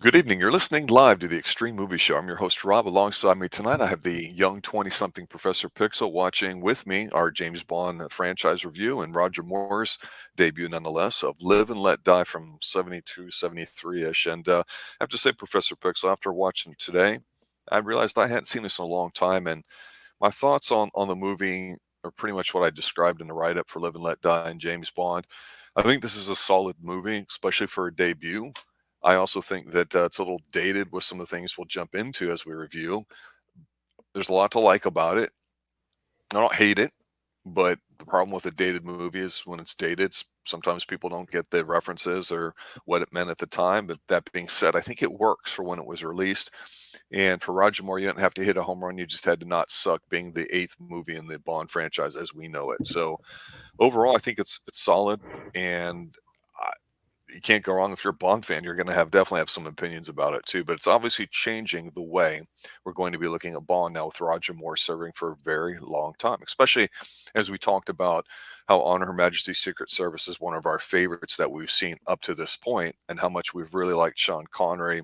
Good evening. You're listening live to the Xtreme Movie Show. I'm your host, Rob. Alongside me tonight, I have the young 20-something Professor Pixel watching with me our James Bond franchise review and Roger Moore's debut, nonetheless, of Live and Let Die from 72, 73-ish. And I have to say, Professor Pixel, after watching it today, I realized I hadn't seen this in a long time. And my thoughts on the movie are pretty much what I described in the write-up for Live and Let Die and James Bond. I think this is a solid movie, especially for a debut. I also think that it's a little dated with some of the things we'll jump into as we review. There's a lot to like about it. I don't hate it, but the problem with a dated movie is when it's dated, sometimes people don't get the references or what it meant at the time. But that being said, I think it works for when it was released. And for Roger Moore, you didn't have to hit a home run. You just had to not suck, being the eighth movie in the Bond franchise as we know it. So overall, I think it's solid, and you can't go wrong. If you're a Bond fan, you're going to definitely have some opinions about it too. But it's obviously changing the way we're going to be looking at Bond now, with Roger Moore serving for a very long time, especially as we talked about how On Her Majesty's Secret Service is one of our favorites that we've seen up to this point, and how much we've really liked Sean Connery,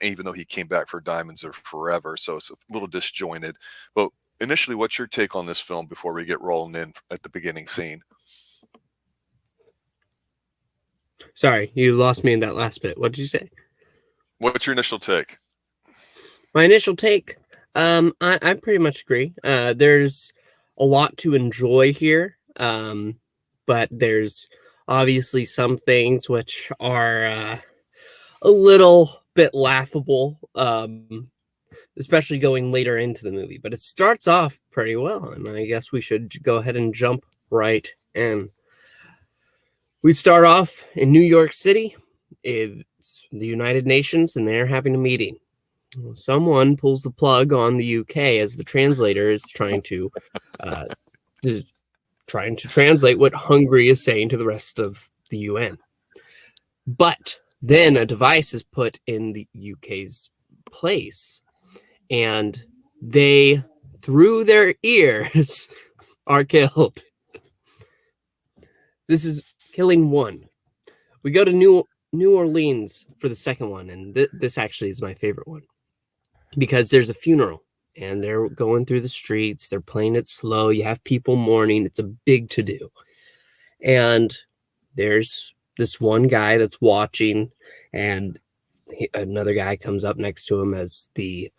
even though he came back for Diamonds Are Forever. So it's a little disjointed. But initially, what's your take on this film before we get rolling in at the beginning scene? Sorry, you lost me in that last bit. What did you say? What's your initial take? My initial take, I pretty much agree. There's a lot to enjoy here, but there's obviously some things which are a little bit laughable, especially going later into the movie. But it starts off pretty well, and I guess we should go ahead and jump right in. We start off in New York City. It's the United Nations, and they're having a meeting. Someone pulls the plug on the UK as the translator is trying to translate what Hungary is saying to the rest of the UN. But then a device is put in the UK's place, and they, through their ears, are killed. This is killing one. We go to New Orleans for the second one, and this actually is my favorite one, because there's a funeral, and they're going through the streets. They're playing it slow. You have people mourning. It's a big to-do. And there's this one guy that's watching, and another guy comes up next to him as the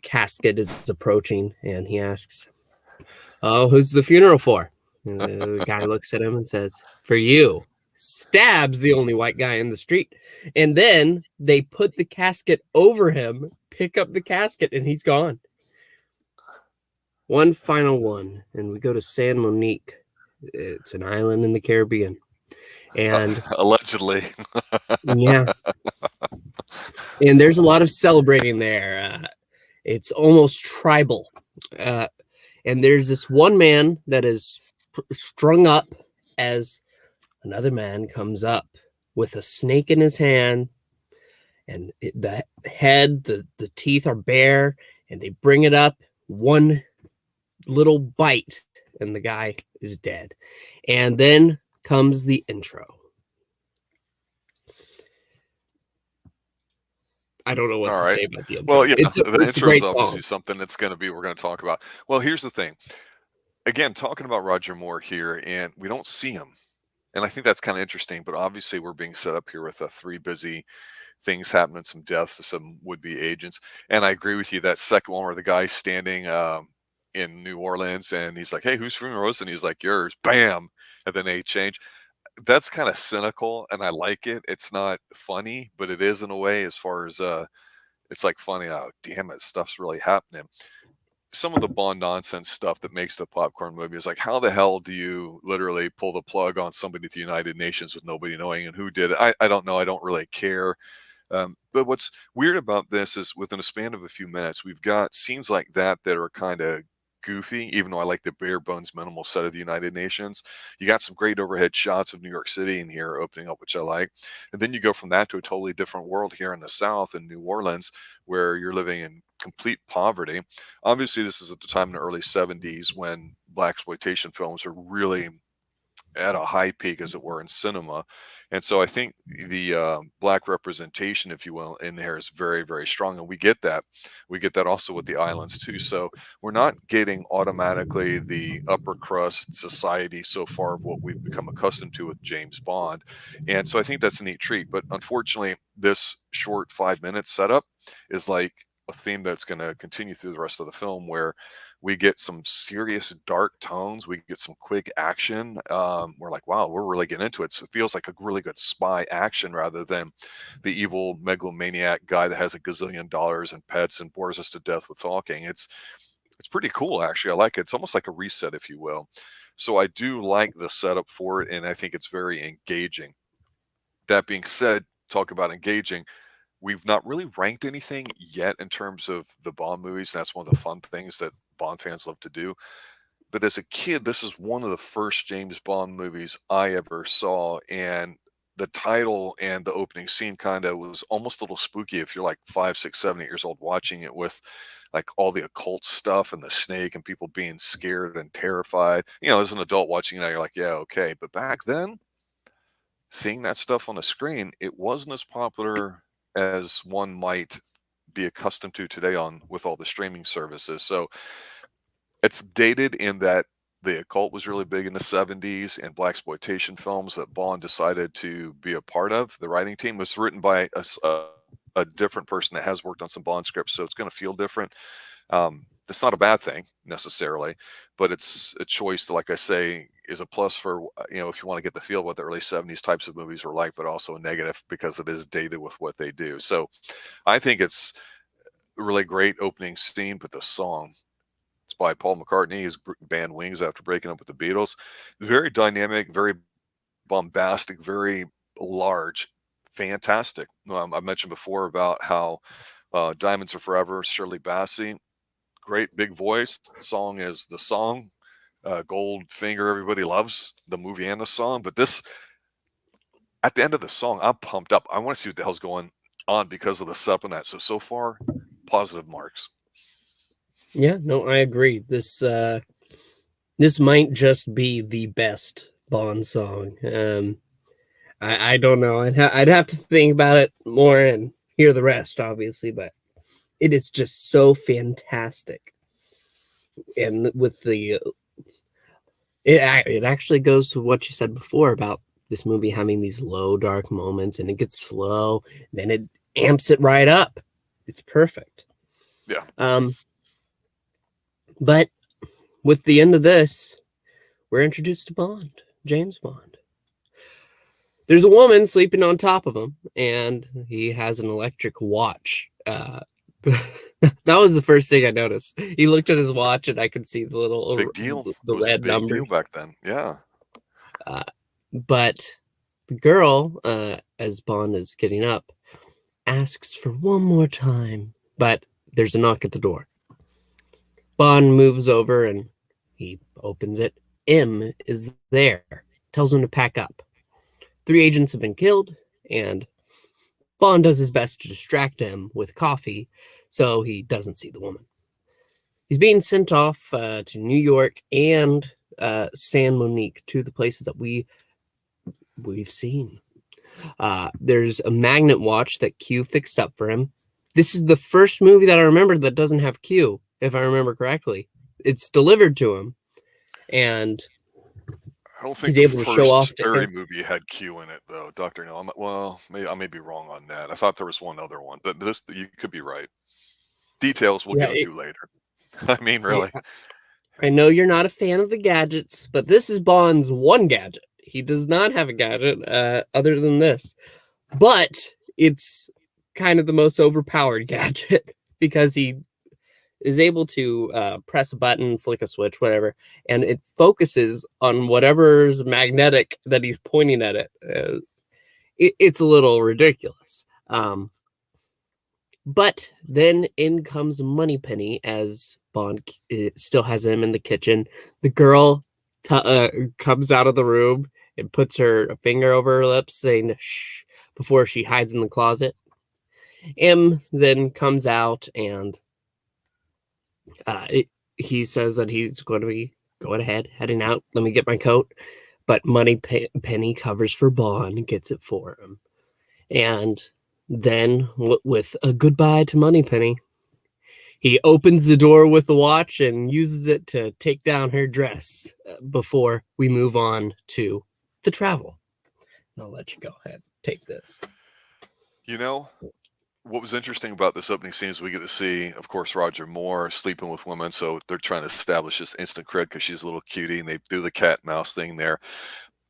casket is approaching, and he asks, "Oh, who's the funeral for?" And the guy looks at him and says, "For you." Stabs the only white guy in the street. And then they put the casket over him, pick up the casket, and he's gone. One final one, and we go to San Monique. It's an island in the Caribbean. And allegedly. yeah. And there's a lot of celebrating there. It's almost tribal. And there's this one man that is strung up as another man comes up with a snake in his hand, and the head, the teeth are bare, and they bring it up, one little bite, and the guy is dead. And then comes the intro. I don't know what to say about the intro. Well, yeah, the intro is obviously something that's we're going to talk about. Well, here's the thing. Again, talking about Roger Moore here, and we don't see him. And I think that's kind of interesting, but obviously we're being set up here with three busy things happening, some deaths to some would-be agents. And I agree with you, that second one where the guy's standing in New Orleans, and he's like, "Hey, whose funeral is it?" And he's like, "Yours." Bam. And then they change. That's kind of cynical, and I like it. It's not funny, but it is in a way, as far as it's like funny. Oh, damn it, stuff's really happening. Some of the Bond nonsense stuff that makes the popcorn movie is like, how the hell do you literally pull the plug on somebody at the United Nations with nobody knowing, and who did it? I don't know. I don't really care. But what's weird about this is, within a span of a few minutes, we've got scenes like that are kind of goofy, even though I like the bare bones minimal set of the United Nations. You got some great overhead shots of New York City in here opening up, which I like. And then you go from that to a totally different world here in the South, in New Orleans, where you're living in complete poverty. Obviously, this is at the time in the early 70s when blaxploitation films are really at a high peak, as it were, in cinema. And so I think the black representation, if you will, in there is very, very strong. And we get that. We get that also with the islands too. So we're not getting automatically the upper crust society so far of what we've become accustomed to with James Bond. And so I think that's a neat treat. But unfortunately, this short 5 minute setup is like a theme that's going to continue through the rest of the film, where we get some serious dark tones. We get some quick action. We're like, wow, we're really getting into it. So it feels like a really good spy action rather than the evil megalomaniac guy that has a gazillion dollars and pets and bores us to death with talking. It's pretty cool, actually. I like it. It's almost like a reset, if you will. So I do like the setup for it, and I think it's very engaging. That being said, talk about engaging. We've not really ranked anything yet in terms of the Bond movies. And that's one of the fun things that Bond fans love to do. But as a kid, this is one of the first James Bond movies I ever saw. And the title and the opening scene kind of was almost a little spooky if you're like 5, 6, 7, 8 years old watching it, with like all the occult stuff and the snake and people being scared and terrified. You know, as an adult watching it, you're like, yeah, okay. But back then, seeing that stuff on the screen, it wasn't as popular as one might be accustomed to today on with all the streaming services. So it's dated in that the occult was really big in the 70s, and blaxploitation films that Bond decided to be a part of. The writing team was written by a different person that has worked on some Bond scripts, so it's going to feel different. That's not a bad thing necessarily, but it's a choice that, like I say, is a plus for, you know, if you want to get the feel of what the early 70s types of movies were like, but also a negative because it is dated with what they do. So I think it's a really great opening scene, but the song, it's by Paul McCartney, his band Wings, after breaking up with the Beatles. Very dynamic, very bombastic, very large, fantastic. I mentioned before about how Diamonds Are Forever, Shirley Bassey, great big voice. The song is the song. Goldfinger, everybody loves the movie and the song, but this, at the end of the song, I'm pumped up. I want to see what the hell's going on because of the setup on that. So far, positive marks. Yeah, no, I agree. This might just be the best Bond song. I don't know. I'd have to think about it more and hear the rest, obviously, but it is just so fantastic. And with the it actually goes to what you said before about this movie having these low dark moments, and it gets slow, then it amps it right up. It's perfect. Yeah. But with the end of this, we're introduced to Bond, James Bond. There's a woman sleeping on top of him, and he has an electric watch. That was the first thing I noticed. He looked at his watch, and I could see the little big deal. the it was red a big numbers. deal back then. Yeah. But the girl, as Bond is getting up, asks for one more time, but there's a knock at the door. Bond moves over and he opens it. M is there, tells him to pack up. 3 agents have been killed, and Bond does his best to distract him with coffee so he doesn't see the woman. He's being sent off to New York and San Monique, to the places that we've seen. There's a magnet watch that Q fixed up for him. This is the first movie that I remember that doesn't have Q, if I remember correctly. It's delivered to him, and I don't think he's able to show off to Fury him. movie had Q in it, though, Dr. No. Well, I may be wrong on that. I thought there was one other one, but this, you could be right. Details we'll get into later. I mean, really. I know you're not a fan of the gadgets, but this is Bond's one gadget. He does not have a gadget other than this, but it's kind of the most overpowered gadget because he is able to press a button, flick a switch, whatever, and it focuses on whatever's magnetic that he's pointing at it. It's a little ridiculous. But then in comes Moneypenny as Bond still has him in the kitchen. The girl comes out of the room and puts her finger over her lips saying shh before she hides in the closet. M then comes out and he says that he's going to be going ahead, heading out. Let me get my coat. but Penny covers for Bond, gets it for him. And then, with a goodbye to Moneypenny, he opens the door with the watch and uses it to take down her dress before we move on to the travel. I'll let you go ahead. Take this. You know, what was interesting about this opening scene is we get to see, of course, Roger Moore sleeping with women. So they're trying to establish this instant cred because she's a little cutie, and they do the cat and mouse thing there.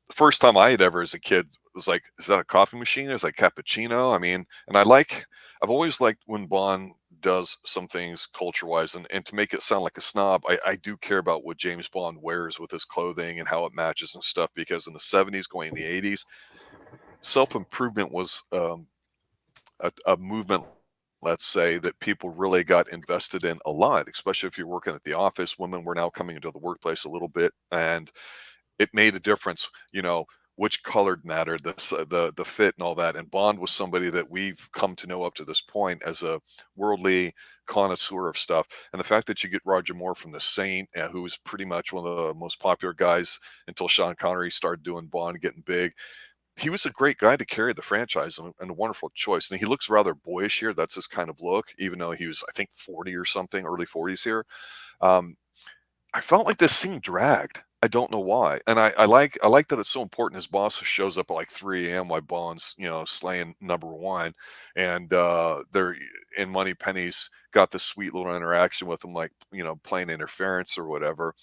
The first time I had ever, as a kid, was like, is that a coffee machine? It's like cappuccino. I mean, and I've always liked when Bond does some things culture-wise, and to make it sound like a snob, I do care about what James Bond wears with his clothing and how it matches and stuff, because in the 70s, going in the 80s, self-improvement was a movement, let's say, that people really got invested in a lot, especially if you're working at the office. Women were now coming into the workplace a little bit, and it made a difference, which colored mattered, the fit and all that. And Bond was somebody that we've come to know up to this point as a worldly connoisseur of stuff. And the fact that you get Roger Moore from The Saint, who was pretty much one of the most popular guys until Sean Connery started doing Bond, getting big. He was a great guy to carry the franchise, and a wonderful choice. And he looks rather boyish here. That's his kind of look, even though he was, I think, 40 or something, early 40s here. I felt like this scene dragged. I don't know why. And I like that it's so important. His boss shows up at like 3 a.m. while Bond's, slaying number one. And they're in Moneypenny's got this sweet little interaction with him, like, playing interference or whatever.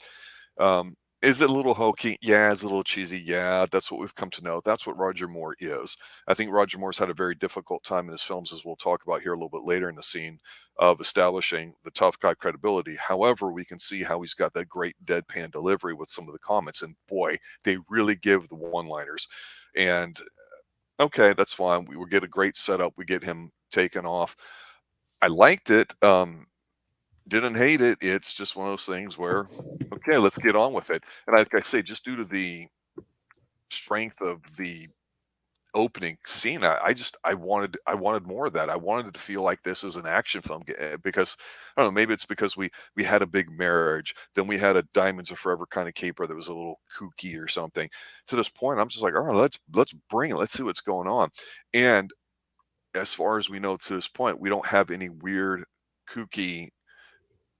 Is it a little hokey? Yeah. Is it a little cheesy? Yeah. That's what we've come to know. That's what Roger Moore is. I think Roger Moore's had a very difficult time in his films, as we'll talk about here a little bit later in the scene, of establishing the tough guy credibility. However, we can see how he's got that great deadpan delivery with some of the comments. And boy, they really give the one-liners. And okay, that's fine. We will get a great setup. We get him taken off. I liked it. Didn't hate it. It's just one of those things where, okay, let's get on with it. And like I say, just due to the strength of the opening scene, I wanted more of that. I wanted it to feel like this is an action film, because I don't know, maybe it's because we had a big marriage, then we had a Diamonds Are Forever kind of caper that was a little kooky or something. To this point, I'm just like, all right, let's bring it. Let's see what's going on. And as far as we know to this point, we don't have any weird, kooky,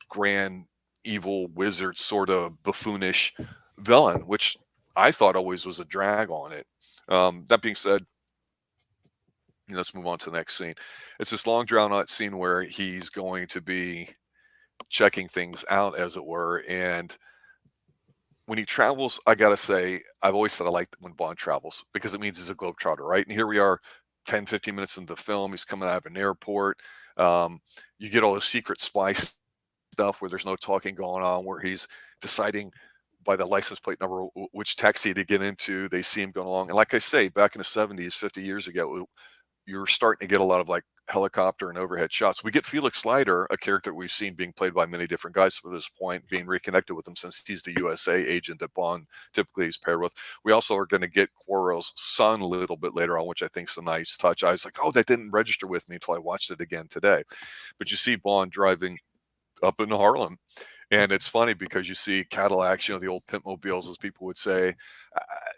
grand, evil wizard sort of buffoonish villain, which I thought always was a drag on it. That being said, let's move on to the next scene. It's this long drawn out scene where he's going to be checking things out, as it were. And when he travels, I got to say, I've always said I like when Bond travels, because it means he's a globetrotter, right? And here we are 10, 15 minutes into the film. He's coming out of an airport. You get all the secret spy stuff where there's no talking going on, where he's deciding by the license plate number which taxi to get into. They see him going along. And like I say, back in the 70s, 50 years ago, you're starting to get a lot of like helicopter and overhead shots. We get Felix Slider, a character we've seen being played by many different guys at this point, being reconnected with him since he's the USA agent that Bond typically is paired with. We also are going to get Quarrel's son a little bit later on, which I think is a nice touch. I was like, oh, that didn't register with me until I watched it again today. But you see Bond driving up in Harlem. And it's funny because you see Cadillacs, the old pimp mobiles, as people would say.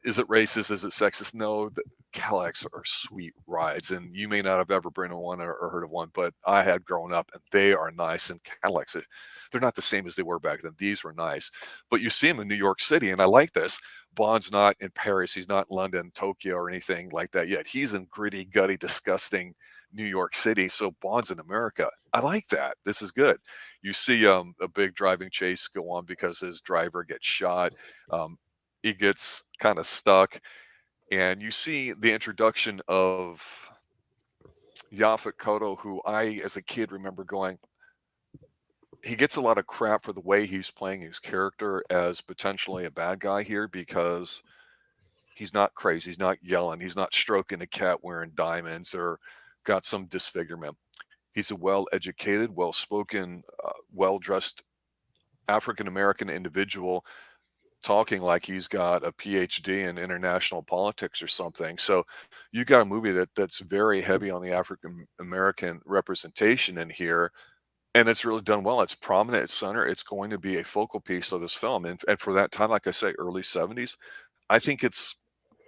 Is it racist? Is it sexist? No, the Cadillacs are sweet rides. And you may not have ever been in one or heard of one, but I had grown up, and they are nice. And Cadillacs, they're not the same as they were back then. These were nice. But you see them in New York City, and I like this. Bond's not in Paris. He's not in London, Tokyo, or anything like that yet. He's in gritty, gutty, disgusting New York City. So Bond's in America. I like that. This is good. You see a big driving chase go on because his driver gets shot. He gets kind of stuck. And you see the introduction of Yaphet Kotto, who I, as a kid, remember going, he gets a lot of crap for the way he's playing his character as potentially a bad guy here, because he's not crazy. He's not yelling. He's not stroking a cat wearing diamonds or got some disfigurement. He's a well-educated, well-spoken, well-dressed African-American individual talking like he's got a PhD in international politics or something. So you got a movie that's very heavy on the African-American representation in here, and it's really done well. It's prominent, it's center. It's going to be a focal piece of this film. And for that time, like I say, early 70s, I think it's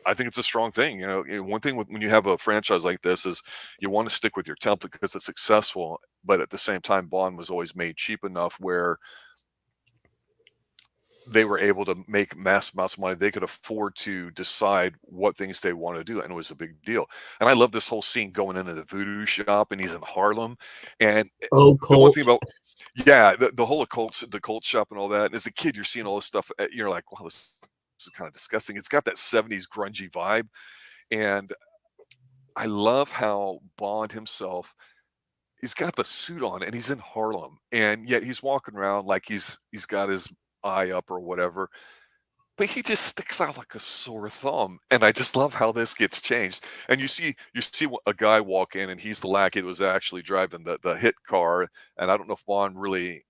a strong thing. One thing when you have a franchise like this is you want to stick with your template because it's successful, but at the same time, Bond was always made cheap enough where they were able to make mass amounts of money. They could afford to decide what things they want to do, and it was a big deal. And I love this whole scene going into the voodoo shop, and he's in Harlem. And Oh, the one Colt. thing about the whole the cult shop and all that. And as a kid, you're seeing all this stuff. You're like, wow, this is kind of disgusting. It's got that 70s grungy vibe. And I love how Bond himself, he's got the suit on and he's in Harlem. And yet he's walking around like he's got his eye up or whatever. But he just sticks out like a sore thumb. And I just love how this gets changed. And you see a guy walk in and he's the lackey that was actually driving the hit car. And I don't know if Bond really,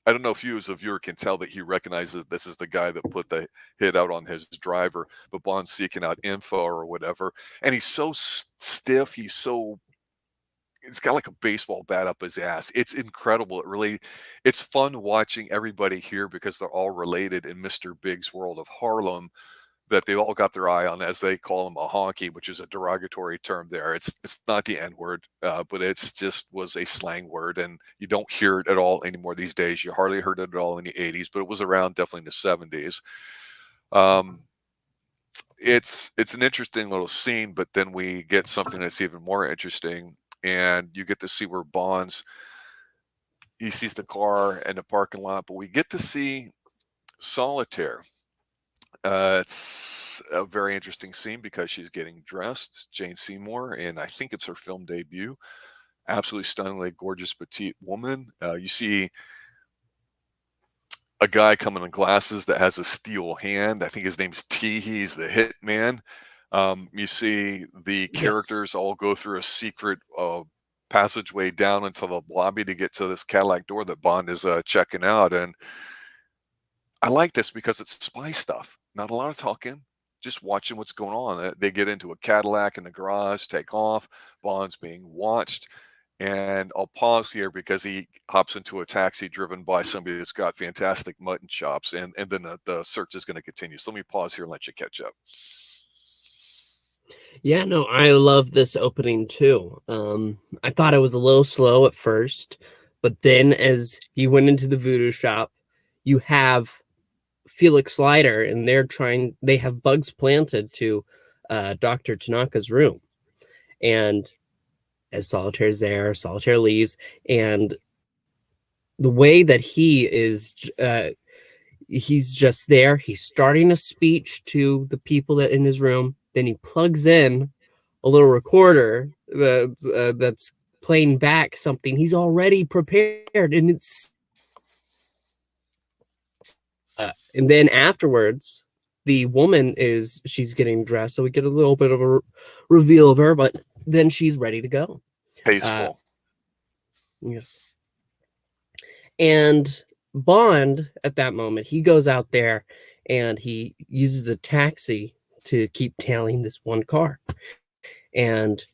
I don't know if you as a viewer can tell that he recognizes this is the guy that put the hit out on his driver, but Bond's seeking out info or whatever. And he's so stiff. It's got like a baseball bat up his ass. It's incredible. It's fun watching everybody here because they're all related in Mr. Big's world of Harlem, that they all got their eye on, as they call him, a honky, which is a derogatory term there. It's not the N word, but it's just was a slang word, and you don't hear it at all anymore these days. You hardly heard it at all in the 80s, but it was around definitely in the 70s. It's an interesting little scene, but then we get something that's even more interesting, and you get to see where he sees the car in the parking lot, but we get to see Solitaire. It's a very interesting scene because she's getting dressed, Jane Seymour, and I think it's her film debut. Absolutely stunningly gorgeous petite woman. You see a guy coming in glasses that has a steel hand. I think his name's T. He's the hitman. You see the characters all go through a secret passageway down into the lobby to get to this Cadillac door that Bond is checking out. And I like this because it's spy stuff. Not a lot of talking, just watching what's going on. They get into a Cadillac in the garage, take off. Bond's being watched. And I'll pause here because he hops into a taxi driven by somebody that's got fantastic mutton chops. And then the search is going to continue. So let me pause here and let you catch up. Yeah, no, I love this opening too. I thought it was a little slow at first, but then as you went into the voodoo shop, you have Felix Slider, and they have bugs planted to Dr. Tanaka's room. And as Solitaire's there, Solitaire leaves, and the way that he is, he's just there. He's starting a speech to the people that in his room. Then he plugs in a little recorder that's playing back something he's already prepared, and it's and then afterwards, the woman she's getting dressed, so we get a little bit of a reveal of her, but then she's ready to go. Tasteful. Yes. And Bond, at that moment, he goes out there and he uses a taxi to keep tailing this one car. And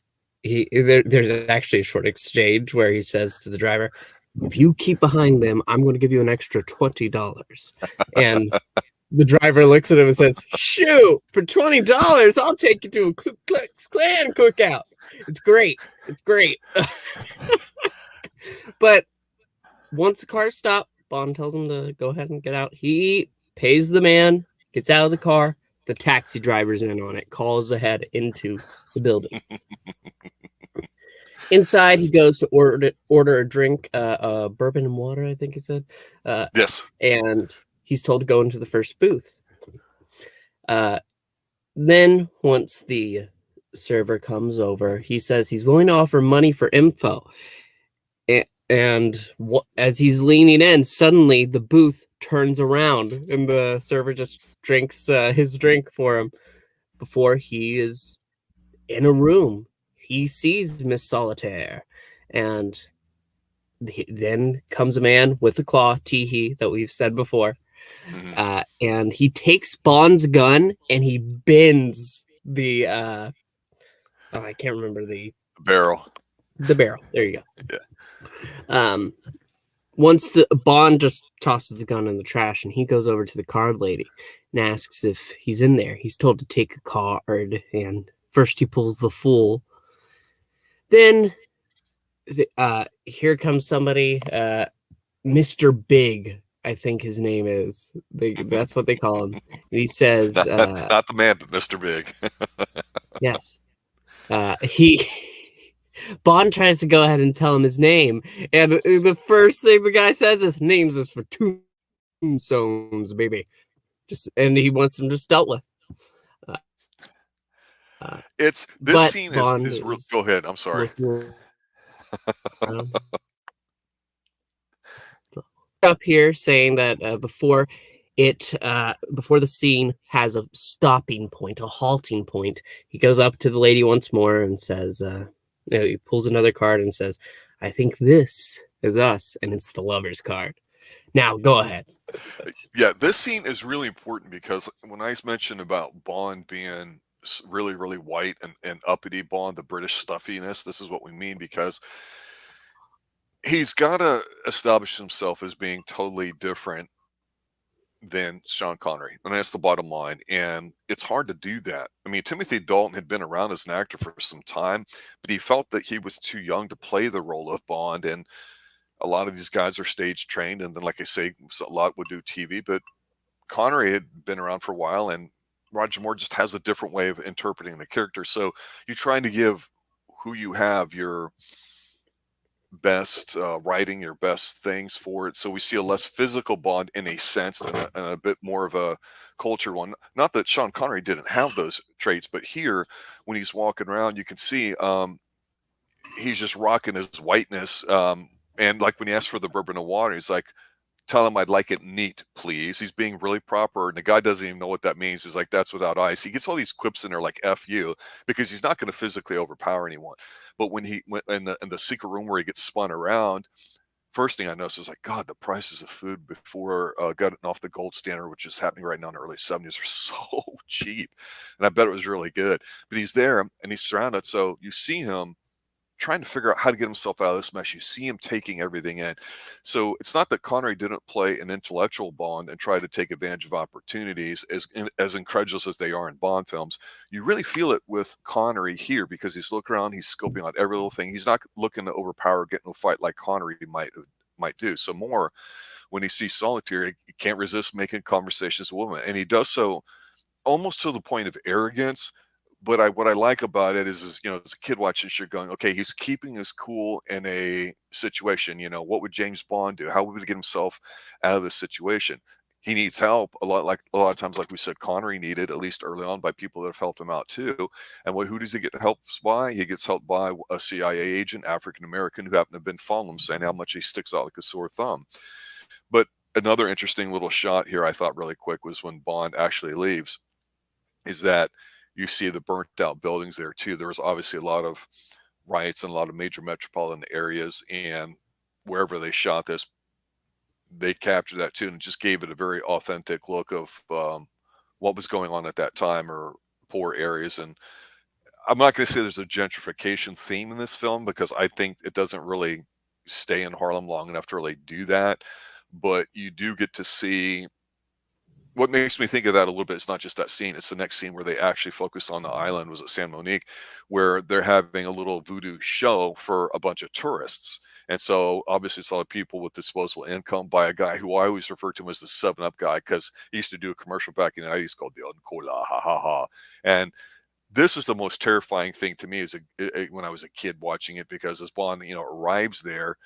there's actually a short exchange where he says to the driver, if you keep behind them, I'm going to give you an extra $20. And the driver looks at him and says, shoot, for $20, I'll take you to a Ku Klux Klan cookout. It's great. It's great. But once the car stops, Bond tells him to go ahead and get out. He pays the man, gets out of the car. The taxi driver's in on it, calls ahead into the building. Inside, he goes to order a drink, bourbon and water, I think he said. Yes. And he's told to go into the first booth. Then, once the server comes over, he says he's willing to offer money for info. And as he's leaning in, suddenly the booth turns around, and the server just drinks his drink for him. Before he is in a room, he sees Miss Solitaire, and then comes a man with a claw, Teehee, that we've said before. Mm-hmm. And he takes Bond's gun and he bends the I can't remember the barrel. The barrel. There you go. Yeah. once the Bond just tosses the gun in the trash, and he goes over to the card lady and asks if he's in there. He's told to take a card, and first he pulls the fool. Then here comes somebody, Mr. Big, I think his name is. That's what they call him. And he says, not the man, but Mr. Big. yes. He Bond tries to go ahead and tell him his name, and the first thing the guy says is, "Names is for tombstones, baby." And he wants them just dealt with. This But scene Bond is real. Go ahead. I'm sorry. looking around. So, up here saying that before the scene has a stopping point, a halting point, he goes up to the lady once more and says, he pulls another card and says, "I think this is us," and it's the lover's card. Now go ahead. Yeah, this scene is really important because when I mentioned about Bond being really, really white and uppity Bond, the British stuffiness, this is what we mean, because he's got to establish himself as being totally different than Sean Connery. And that's the bottom line. And it's hard to do that. I mean, Timothy Dalton had been around as an actor for some time, but he felt that he was too young to play the role of Bond. And a lot of these guys are stage trained. And then, like I say, a lot would do TV, but Connery had been around for a while, and Roger Moore just has a different way of interpreting the character. So you're trying to give who you have your best writing, your best things for it. So we see a less physical Bond in a sense, and a bit more of a culture one. Not that Sean Connery didn't have those traits, but here, when he's walking around, you can see he's just rocking his whiteness. And like when he asks for the bourbon and water, he's like, "Tell him I'd like it neat, please." He's being really proper, and the guy doesn't even know what that means. He's like, "That's without ice." He gets all these quips in there like "F you," because he's not going to physically overpower anyone. But when he went in the secret room where he gets spun around, first thing I noticed is like, God, the prices of food before getting off the gold standard, which is happening right now in the early 70s, are so cheap. And I bet it was really good. But he's there and he's surrounded. So you see him trying to figure out how to get himself out of this mess. You see him taking everything in. So it's not that Connery didn't play an intellectual Bond and try to take advantage of opportunities, as incredulous as they are in Bond films. You really feel it with Connery here because he's looking around, he's scoping out every little thing. He's not looking to overpower, get in a fight like Connery might do. So more when he sees Solitaire, he can't resist making conversations with women, and he does so almost to the point of arrogance. But what I like about it is as a kid watching this, you're going, okay, he's keeping his cool in a situation. What would James Bond do? How would he get himself out of this situation? He needs help a lot of times, like we said, Connery needed, at least early on, by people that have helped him out too. And who does he get help by? He gets helped by a CIA agent, African American, who happened to have been following him, saying how much he sticks out like a sore thumb. But another interesting little shot here I thought really quick was when Bond actually leaves, is that you see the burnt out buildings there too. There was obviously a lot of riots in a lot of major metropolitan areas, and wherever they shot this, they captured that too, and just gave it a very authentic look of what was going on at that time, or poor areas. And I'm not going to say there's a gentrification theme in this film, because I think it doesn't really stay in Harlem long enough to really do that. But you do get to see what makes me think of that a little bit. It's not just that scene, it's the next scene where they actually focus on the island, was at San Monique, where they're having a little voodoo show for a bunch of tourists. And so obviously it's a lot of people with disposable income, by a guy who I always refer to him as the 7-Up guy, because he used to do a commercial back in the 90s called the Uncola, ha ha ha. And this is the most terrifying thing to me as when I was a kid watching it, because as Bond arrives there,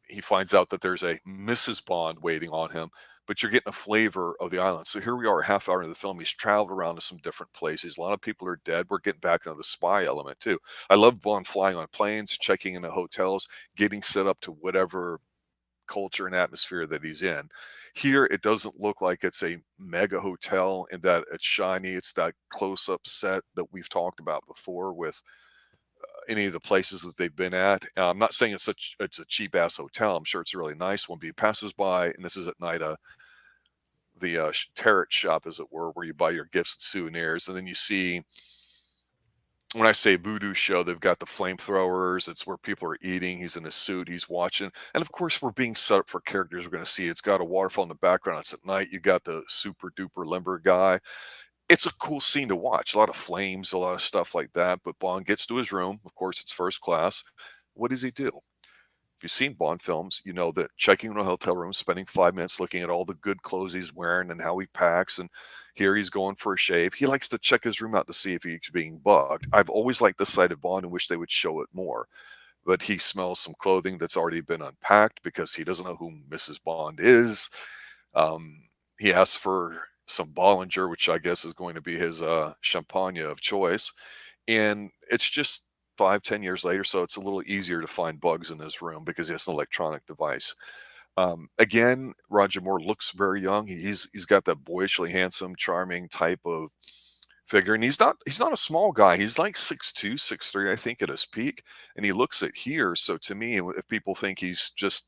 he finds out that there's a Mrs. Bond waiting on him, but you're getting a flavor of the island. So here we are, a half hour into the film. He's traveled around to some different places. A lot of people are dead. We're getting back into the spy element too. I love Bond flying on planes, checking into hotels, getting set up to whatever culture and atmosphere that he's in. Here, it doesn't look like it's a mega hotel in that it's shiny. It's that close-up set that we've talked about before with any of the places that they've been at. I'm not saying it's a cheap ass hotel. I'm sure it's a really nice one. But he passes by, and this is at night, the tarot shop, as it were, where you buy your gifts and souvenirs, and then you see when I say voodoo show, they've got the flamethrowers. It's where people are eating. He's in a suit. He's watching. And of course, we're being set up for characters we're going to see. It's got a waterfall in the background. It's at night. You got the super duper limber guy. It's a cool scene to watch. A lot of flames, a lot of stuff like that. But Bond gets to his room. Of course, it's first class. What does he do? If you've seen Bond films, you know that checking in a hotel room, spending 5 minutes looking at all the good clothes he's wearing and how he packs, and here he's going for a shave. He likes to check his room out to see if he's being bugged. I've always liked this side of Bond and wish they would show it more. But he smells some clothing that's already been unpacked because he doesn't know who Mrs. Bond is. He asks for some Bollinger, which I guess is going to be his champagne of choice. And it's just 5-10 years later, so it's a little easier to find bugs in his room because he has an electronic device. Again, Roger Moore looks very young. He's got that boyishly handsome, charming type of figure, and he's not a small guy. He's like 6'2", 6'3", I think, at his peak, and he looks it here. So to me, if people think he's just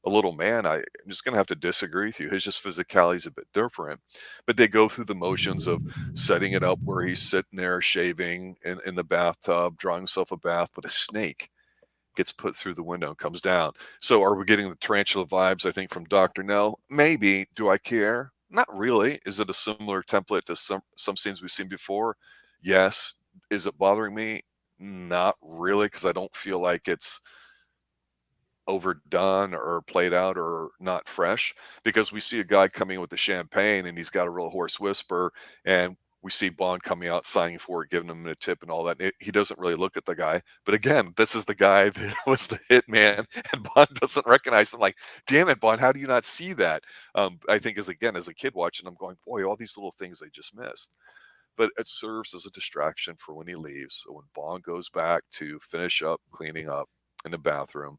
a little man, I'm just going to have to disagree with you. His just physicality is a bit different, but they go through the motions of setting it up where he's sitting there shaving in the bathtub, drawing himself a bath, but a snake gets put through the window and comes down. So are we getting the tarantula vibes, I think, from Dr. No? Maybe. Do I care? Not really. Is it a similar template to some scenes we've seen before? Yes. Is it bothering me? Not really, because I don't feel like it's overdone or played out or not fresh, because we see a guy coming with the champagne and he's got a real hoarse whisper, and we see Bond coming out signing for it, giving him a tip and all that. He doesn't really look at the guy, but again, this is the guy that was the hitman, and Bond doesn't recognize him. Like, damn it, Bond, how do you not see that? I think as a kid watching, I'm going, boy, all these little things they just missed. But it serves as a distraction for when he leaves. So when Bond goes back to finish up cleaning up in the bathroom,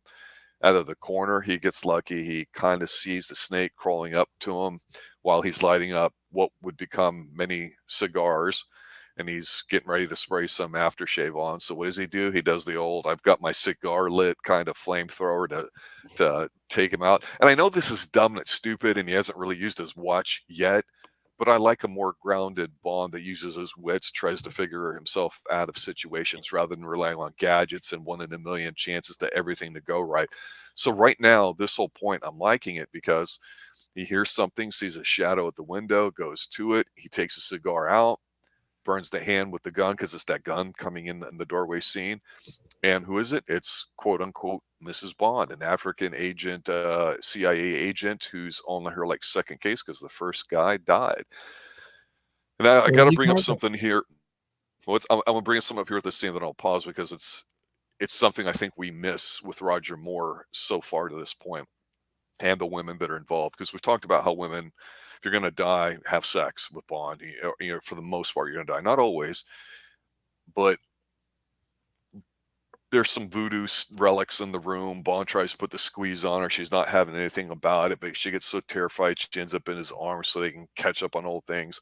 out of the corner, he gets lucky. He kind of sees the snake crawling up to him while he's lighting up what would become many cigars, and he's getting ready to spray some aftershave on. So what does he do? He does the old, I've got my cigar lit kind of flamethrower to take him out. And I know this is dumb and it's stupid, and he hasn't really used his watch yet, but I like a more grounded Bond that uses his wits, tries to figure himself out of situations rather than relying on gadgets and 1 in a million chances to everything to go right. So right now, this whole point, I'm liking it because he hears something, sees a shadow at the window, goes to it. He takes a cigar out, burns the hand with the gun because it's that gun coming in the doorway scene. And who is it? It's quote unquote Mrs. Bond, an African agent, CIA agent who's on her like second case because the first guy died. And I got to bring up something here. Well, I'm going to bring something up here at this scene, then I'll pause because it's something I think we miss with Roger Moore so far to this point, and the women that are involved. Because we've talked about how women, if you're going to die, have sex with Bond. You know, for the most part, you're going to die. Not always, but there's some voodoo relics in the room. Bond tries to put the squeeze on her. She's not having anything about it, but she gets so terrified she ends up in his arms so they can catch up on old things.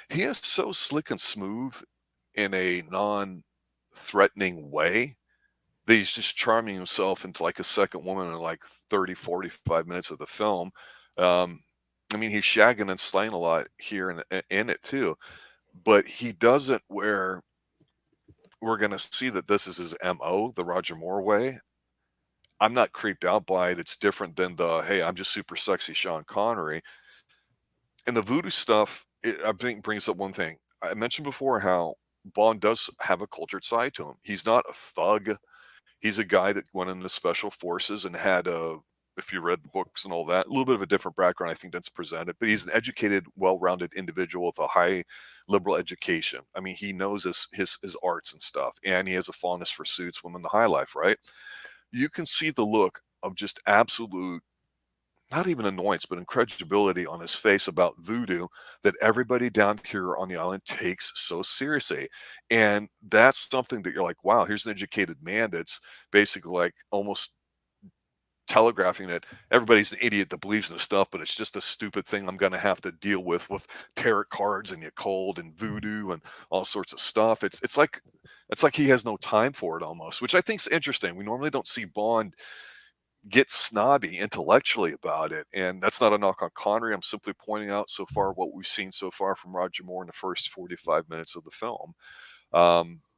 He is so slick and smooth in a non-threatening way that he's just charming himself into like a second woman in like 30, 45 minutes of the film. I mean, he's shagging and slaying a lot here in it too, but he does it where we're going to see that this is his MO, the Roger Moore way. I'm not creeped out by it. It's different than the, hey, I'm just super sexy Sean Connery. And the voodoo stuff, I think, brings up one thing. I mentioned before how Bond does have a cultured side to him. He's not a thug. He's a guy that went into special forces and had if you read the books and all that, a little bit of a different background, I think, that's presented. But he's an educated, well-rounded individual with a high liberal education. I mean, he knows his arts and stuff, and he has a fondness for suits, women, the high life, right? You can see the look of just absolute, not even annoyance, but incredulity on his face about voodoo that everybody down here on the island takes so seriously. And that's something that you're like, wow, here's an educated man that's basically like almost telegraphing that everybody's an idiot that believes in this stuff, but it's just a stupid thing I'm going to have to deal with tarot cards and Yakult and voodoo and all sorts of stuff. It's like he has no time for it almost, which I think is interesting. We normally don't see Bond get snobby intellectually about it, and that's not a knock on Connery. I'm simply pointing out what we've seen so far from Roger Moore in the first 45 minutes of the film.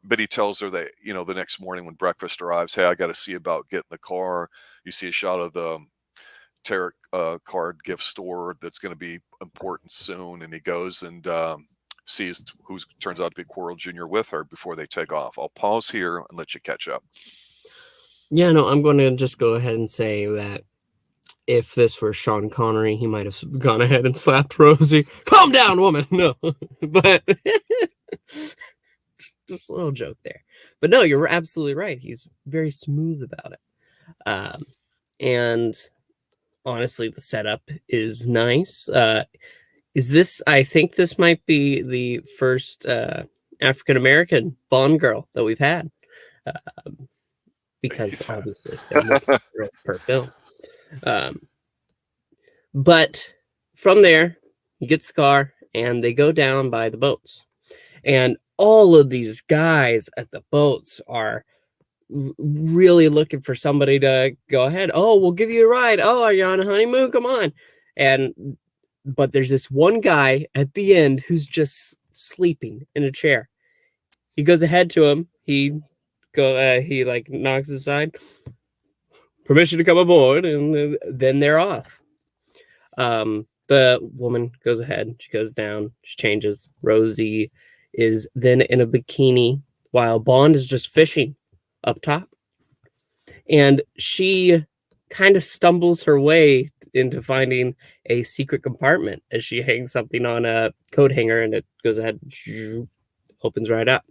but he tells her that, the next morning when breakfast arrives, hey, I got to see about getting the car. You see a shot of the tarot card gift store that's going to be important soon, and he goes and sees who turns out to be Quirrell Jr. with her before they take off. I'll pause here and let you catch up. Yeah, no, I'm going to just go ahead and say that if this were Sean Connery, he might have gone ahead and slapped Rosie. Calm down, woman. No, but just a little joke there. But no, you're absolutely right. He's very smooth about it. And honestly, the setup is nice. I think this might be the first African-American Bond girl that we've had. Because obviously they're looking per film. But from there, he gets the car and they go down by the boats. And all of these guys at the boats are really looking for somebody to go ahead. Oh, we'll give you a ride. Oh, are you on a honeymoon? Come on. But there's this one guy at the end who's just sleeping in a chair. He goes ahead to him. He knocks aside, permission to come aboard, and then they're off. The woman goes ahead, she goes down, she changes. Rosie is then in a bikini while Bond is just fishing up top, and she kind of stumbles her way into finding a secret compartment as she hangs something on a coat hanger, and it goes ahead, opens right up.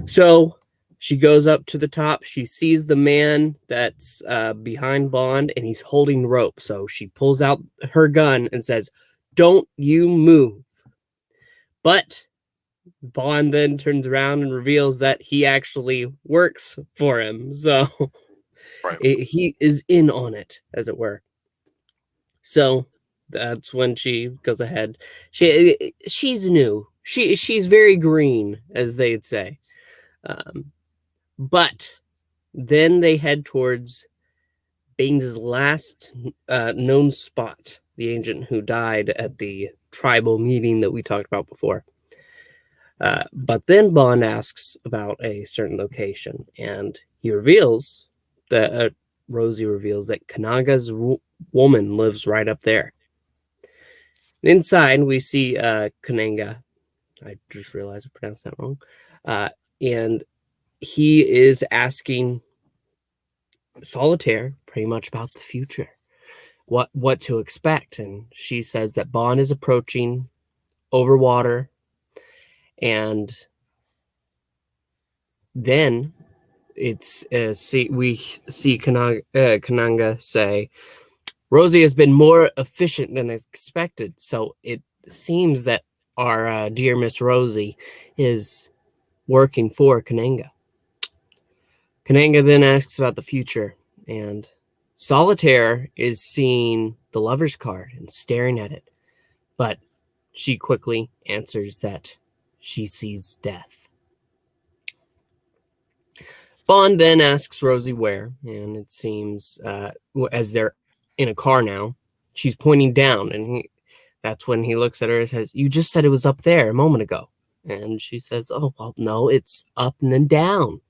So she goes up to the top. She sees the man that's behind Bond, and he's holding rope. So she pulls out her gun and says, "Don't you move." But Bond then turns around and reveals that he actually works for him. So he is in on it, as it were. So that's when she goes ahead. She's new. She's very green, as they'd say. But then they head towards Baines' last known spot, the agent who died at the tribal meeting that we talked about before. But then Bond asks about a certain location, and he reveals that Rosie reveals that Kananga's woman lives right up there. And inside, we see Kananga. I just realized I pronounced that wrong. And he is asking Solitaire pretty much about the future, what to expect. And she says that Bond is approaching over water. And then we see Kananga say, Rosie has been more efficient than expected. So it seems that our dear Miss Rosie is working for Kananga. Kananga then asks about the future, and Solitaire is seeing the lover's card and staring at it, but she quickly answers that she sees death. Bond then asks Rosie where, and it seems as they're in a car now, she's pointing down, and that's when he looks at her and says, "You just said it was up there a moment ago." And she says, "Oh, well, no, it's up and then down."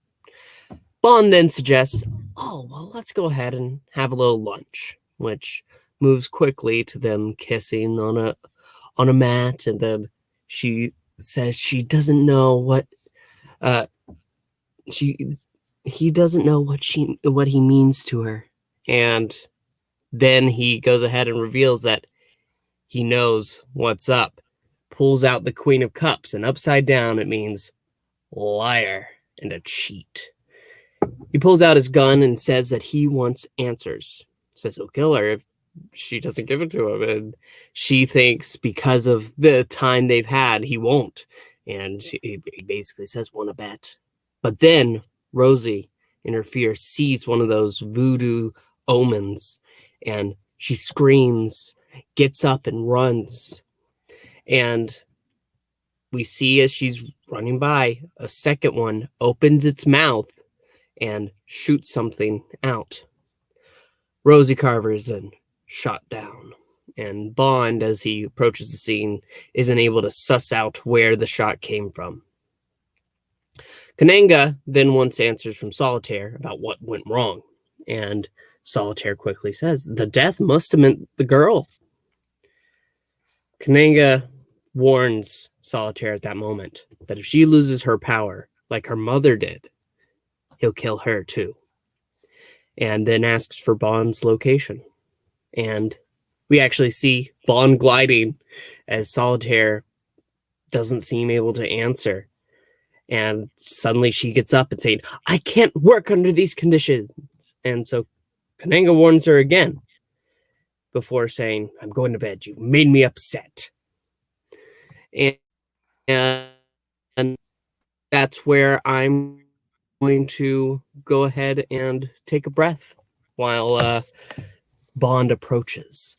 Bond then suggests, "Oh, well, let's go ahead and have a little lunch," which moves quickly to them kissing on a mat, and then she says she doesn't know what he doesn't know what he means to her. And then he goes ahead and reveals that he knows what's up. Pulls out the Queen of Cups, and upside down it means liar and a cheat. He pulls out his gun and says that he wants answers. Says he'll kill her if she doesn't give it to him. And she thinks because of the time they've had, he won't. And he basically says, "Want to bet?" But then Rosie, in her fear, sees one of those voodoo omens, and she screams, gets up and runs. And we see as she's running by, a second one opens its mouth and shoots something out. Rosie Carver is then shot down, and Bond, as he approaches the scene, isn't able to suss out where the shot came from. Kananga then wants answers from Solitaire about what went wrong, and Solitaire quickly says the death must have meant the girl. Kananga warns Solitaire at that moment that if she loses her power, like her mother did, he'll kill her too. And then asks for Bond's location. And we actually see Bond gliding as Solitaire doesn't seem able to answer. And suddenly she gets up and saying, I can't work under these conditions. And so Kananga warns her again before saying, I'm going to bed. You've made me upset. And that's where I'm going to go ahead and take a breath while Bond approaches.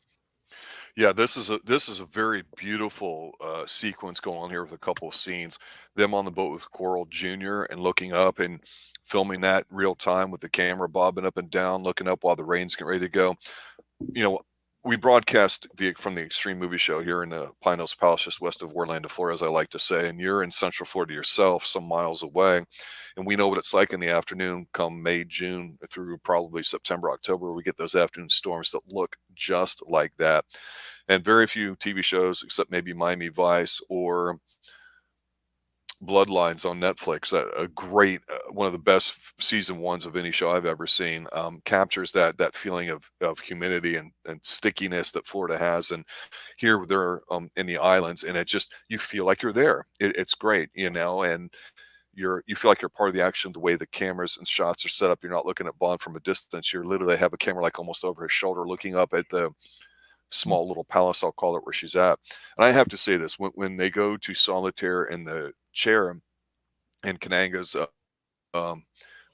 Yeah, this is a very beautiful sequence going on here with a couple of scenes. Them on the boat with Coral Jr. and looking up and filming that real time with the camera bobbing up and down, looking up while the rain's getting ready to go. You know, we broadcast from the Xtreme Movie Show here in the Pine Hills Palace, just west of Orlando, Florida, as I like to say. And you're in Central Florida yourself, some miles away. And we know what it's like in the afternoon come May, June, through probably September, October. We get those afternoon storms that look just like that. And very few TV shows, except maybe Miami Vice or Bloodlines on Netflix, a great one of the best season ones of any show I've ever seen, captures that feeling of humidity and stickiness that Florida has. And here they're in the islands, and it just, you feel like you're there. It's great, you know, and you feel like you're part of the action. The way the cameras and shots are set up, you're not looking at Bond from a distance. You're literally have a camera like almost over his shoulder, looking up at the small little palace, I'll call it, where she's at. And I have to say this, when they go to Solitaire in the chair and Kananga's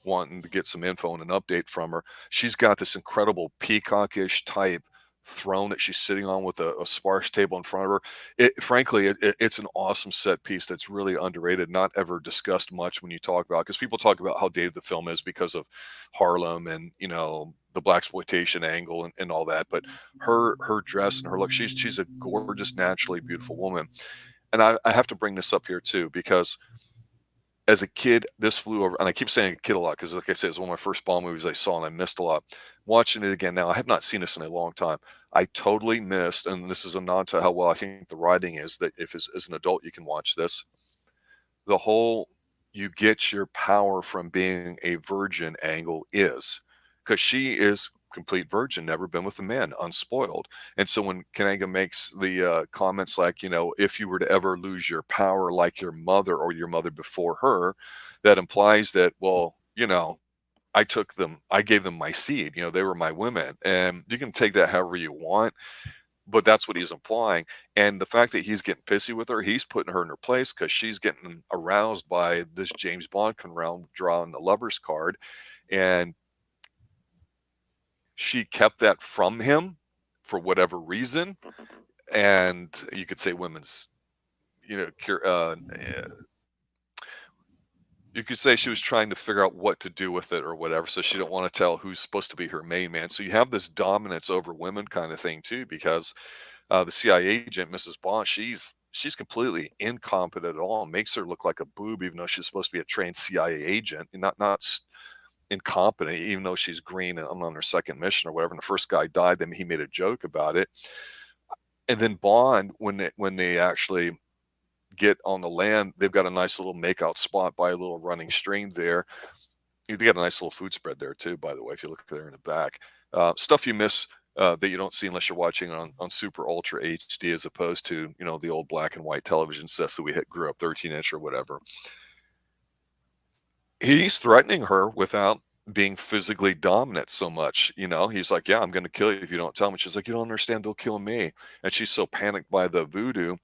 wanting to get some info and an update from her, she's got this incredible peacockish type throne that she's sitting on with a sparse table in front of her. Frankly, it's an awesome set piece that's really underrated, not ever discussed much when you talk about, because people talk about how dated the film is because of Harlem and, you know, the blaxploitation angle and all that. But her dress and her look, she's a gorgeous, naturally beautiful woman. And I have to bring this up here too, because as a kid, this flew over, and I keep saying a kid a lot because, like I said, it's one of my first Bond movies I saw and I missed a lot. Watching it again now, I have not seen this in a long time. I totally missed, and this is a nod to how well I think the writing is, that if as an adult you can watch this, the whole you get your power from being a virgin angle is, because she is complete virgin, never been with a man, unspoiled. And so when Kananga makes the comments like, you know, if you were to ever lose your power like your mother or your mother before her, that implies that, well, you know, I gave them my seed, you know, they were my women. And you can take that however you want, but that's what he's implying. And the fact that he's getting pissy with her, he's putting her in her place because she's getting aroused by this James Bond drawing the lover's card. And she kept that from him for whatever reason. And you could say women's, you know, you could say she was trying to figure out what to do with it or whatever. So she don't want to tell who's supposed to be her main man. So you have this dominance over women kind of thing too, because the CIA agent, Mrs. Bond, she's completely incompetent at all. Makes her look like a boob, even though she's supposed to be a trained CIA agent, and not incompetent, even though she's green and on her second mission or whatever. And the first guy died, then he made a joke about it. And then Bond, when they actually get on the land, they've got a nice little makeout spot by a little running stream there. They got a nice little food spread there too, by the way, if you look there in the back. Stuff you miss that you don't see unless you're watching on super ultra HD, as opposed to, you know, the old black and white television sets that we grew up 13-inch or whatever. He's threatening her without being physically dominant so much. You know, he's like, yeah, I'm going to kill you if you don't tell me. She's like, you don't understand, they'll kill me. And she's so panicked by the voodoo,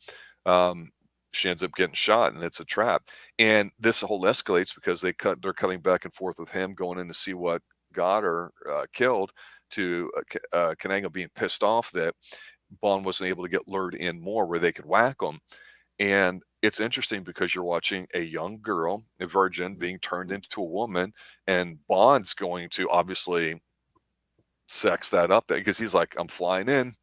she ends up getting shot, and it's a trap. And this whole escalates because they're cutting back and forth with him going in to see what got her killed, to Kananga being pissed off that Bond wasn't able to get lured in more where they could whack him. And it's interesting because you're watching a young girl, a virgin, being turned into a woman, and Bond's going to obviously sex that up because he's like, I'm flying in.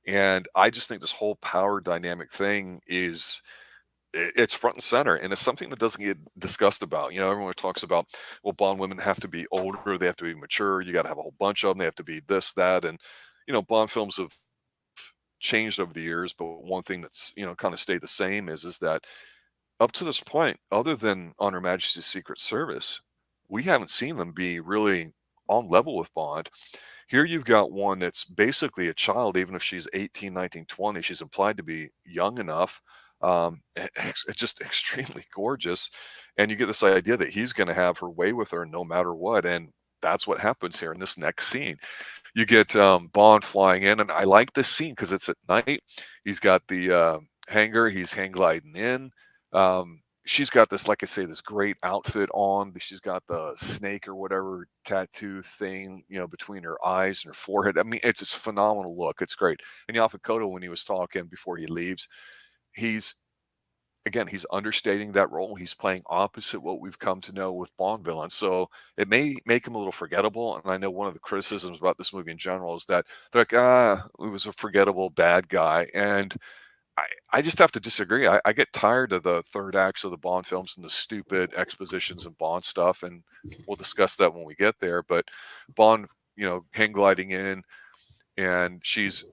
And I just think this whole power dynamic thing is it's front and center, and it's something that doesn't get discussed about. Everyone talks about, well, Bond women have to be older, they have to be mature, you got to have a whole bunch of them, they have to be this, that, and Bond films have changed over the years, but one thing that's kind of stayed the same is that up to this point, other than on Her Majesty's Secret Service, we haven't seen them be really on level with Bond. Here you've got one that's basically a child, even if she's 18, 19, 20. She's implied to be young enough. It's just extremely gorgeous. And you get this idea that he's going to have her way with her no matter what. And that's what happens here in this next scene. You get Bond flying in, and I like this scene because it's at night. He's got the hangar. He's hang gliding in. She's got this, like I say, this great outfit on. She's got the snake or whatever tattoo thing, between her eyes and her forehead. I mean, it's just phenomenal look. It's great. And Yaphet Kotto, when he was talking before he leaves, he's understating that role. He's playing opposite what we've come to know with Bond villains. So it may make him a little forgettable. And I know one of the criticisms about this movie in general is that they're like, it was a forgettable bad guy. And I just have to disagree. I get tired of the third acts of the Bond films and the stupid expositions and Bond stuff, and we'll discuss that when we get there. But Bond, hang gliding in, and she's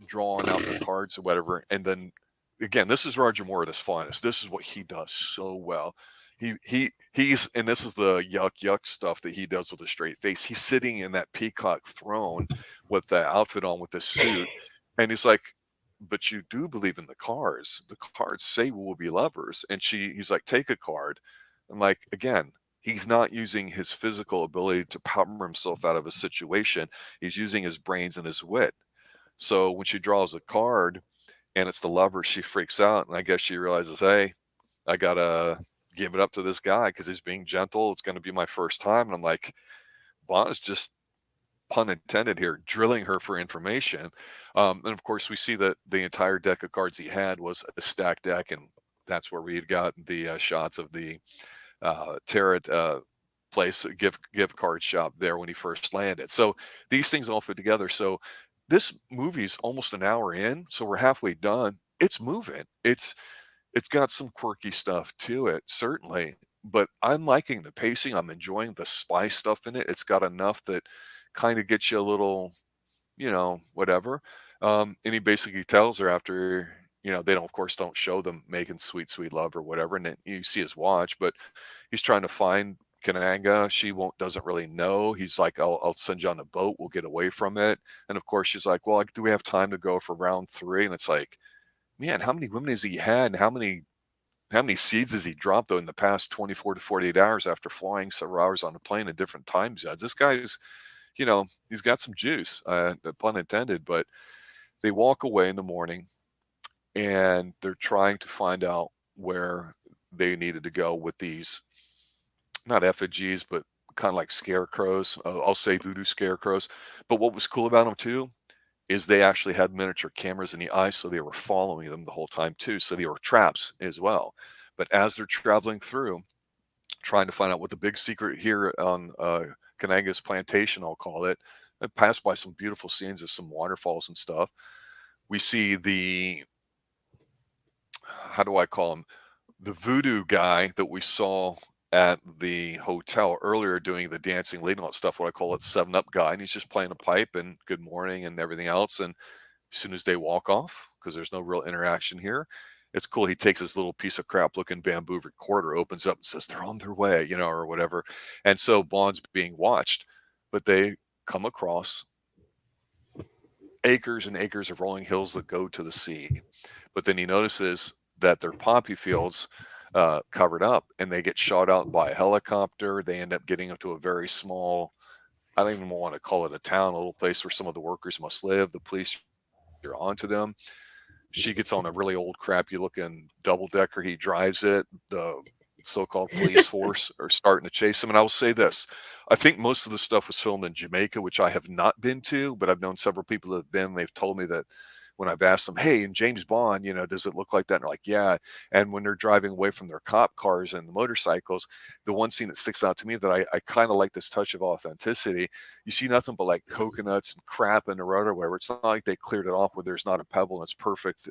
drawing out the cards or whatever. And then, again, this is Roger Moore at his finest. This is what he does so well. He's and this is the yuck stuff that he does with a straight face. He's sitting in that peacock throne with the outfit on, with the suit, and he's like, but you do believe in the cards. The cards say we will be lovers. And he's like, take a card. And like, again, he's not using his physical ability to power himself out of a situation. He's using his brains and his wit. So when she draws a card and it's the lover, she freaks out. And I guess she realizes, hey, I got to give it up to this guy because he's being gentle. It's going to be my first time. And I'm like, Bond is just, pun intended here, drilling her for information. And of course, we see that the entire deck of cards he had was a stacked deck, and that's where we had got the shots of the Tarot place, gift card shop there when he first landed. So these things all fit together. So this movie's almost an hour in, so we're halfway done. It's moving. It's got some quirky stuff to it, certainly, but I'm liking the pacing. I'm enjoying the spy stuff in it. It's got enough that kind of gets you a little, whatever. And he basically tells her after, they don't, of course, don't show them making sweet love or whatever. And then you see his watch, but he's trying to find Kananga. She doesn't really know. He's like, I'll send you on a boat. We'll get away from it. And of course, she's like, well, do we have time to go for round 3? And it's like, man, how many women has he had? And how many seeds has he dropped, though, in the past 24 to 48 hours after flying several hours on a plane at different time zones? This guy's, he's got some juice, pun intended. But they walk away in the morning, and they're trying to find out where they needed to go with these, not effigies, but kind of like scarecrows. I'll say voodoo scarecrows. But what was cool about them, too, is they actually had miniature cameras in the eyes, so they were following them the whole time, too. So they were traps as well. But as they're traveling through, trying to find out what the big secret here on Kananga's plantation, I'll call it, I passed by some beautiful scenes of some waterfalls and stuff. We see the, how do I call him? The voodoo guy that we saw at the hotel earlier doing the dancing, leading all that stuff, what I call it, 7-Up guy. And he's just playing a pipe and good morning and everything else. And as soon as they walk off, because there's no real interaction here, it's cool. He takes this little piece of crap looking bamboo recorder, opens up and says, they're on their way, or whatever. And so Bond's being watched, but they come across acres and acres of rolling hills that go to the sea. But then he notices that their poppy fields covered up, and they get shot out by a helicopter. They end up getting up to a very small, I don't even want to call it a town, a little place where some of the workers must live. The police are onto them. She gets on a really old, crappy looking double decker. He drives it. The so-called police force are starting to chase him. And I will say this, I think most of the stuff was filmed in Jamaica, which I have not been to, but I've known several people that have been. They've told me that when I've asked them, hey, in James Bond, does it look like that? And they're like, yeah. And when they're driving away from their cop cars and the motorcycles, the one scene that sticks out to me that I kind of like this touch of authenticity, you see nothing but like coconuts and crap in the road or whatever. It's not like they cleared it off where there's not a pebble and it's perfect,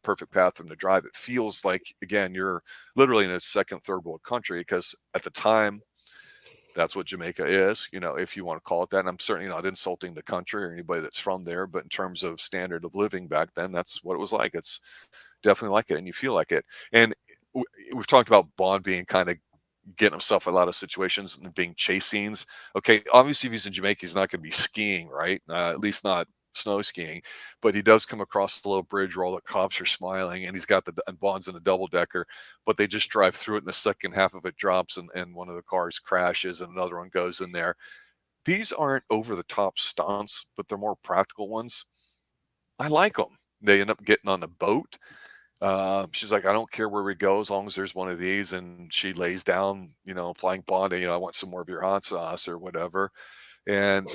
perfect path for them to drive. It feels like, again, you're literally in a second, third world country, because at the time, that's what Jamaica is, if you want to call it that. And I'm certainly not insulting the country or anybody that's from there, but in terms of standard of living back then, that's what it was like. It's definitely like it, and you feel like it. And we've talked about Bond being kind of getting himself in a lot of situations and being chase scenes. Okay, obviously, if he's in Jamaica, he's not going to be skiing, right? At least not snow skiing, but he does come across the little bridge where all the cops are smiling, and he's got and Bond's in a double decker, but they just drive through it, and the second half of it drops, and one of the cars crashes, and another one goes in there. These aren't over the top stunts, but they're more practical ones. I like them. They end up getting on a boat. She's like, I don't care where we go as long as there's one of these, and she lays down, applying Bond, I want some more of your hot sauce or whatever. And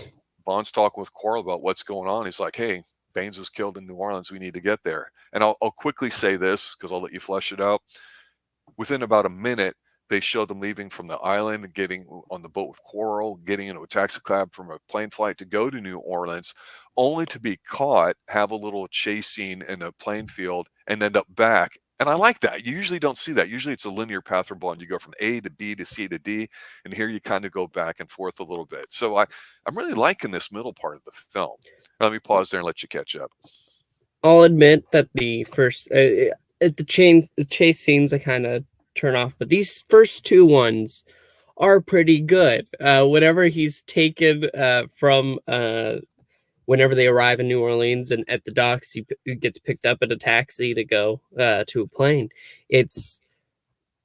Bond's talking with Quarrel about what's going on. He's like, hey, Baines was killed in New Orleans. We need to get there. And I'll quickly say this because I'll let you flesh it out. Within about a minute, they show them leaving from the island, getting on the boat with Quarrel, getting into a taxi cab from a plane flight to go to New Orleans, only to be caught, have a little chase scene in a plane field, and end up back. And I like that. You usually don't see that. Usually it's a linear path for Bond. You go from A to B to C to D, and here you kind of go back and forth a little bit. So I'm really liking this middle part of the film. Let me pause there and let you catch up. I'll admit that the first the chase scenes I kind of turn off, but these first two ones are pretty good. Whenever he's taken from whenever they arrive in New Orleans and at the docks, he gets picked up in a taxi to go to a plane. It's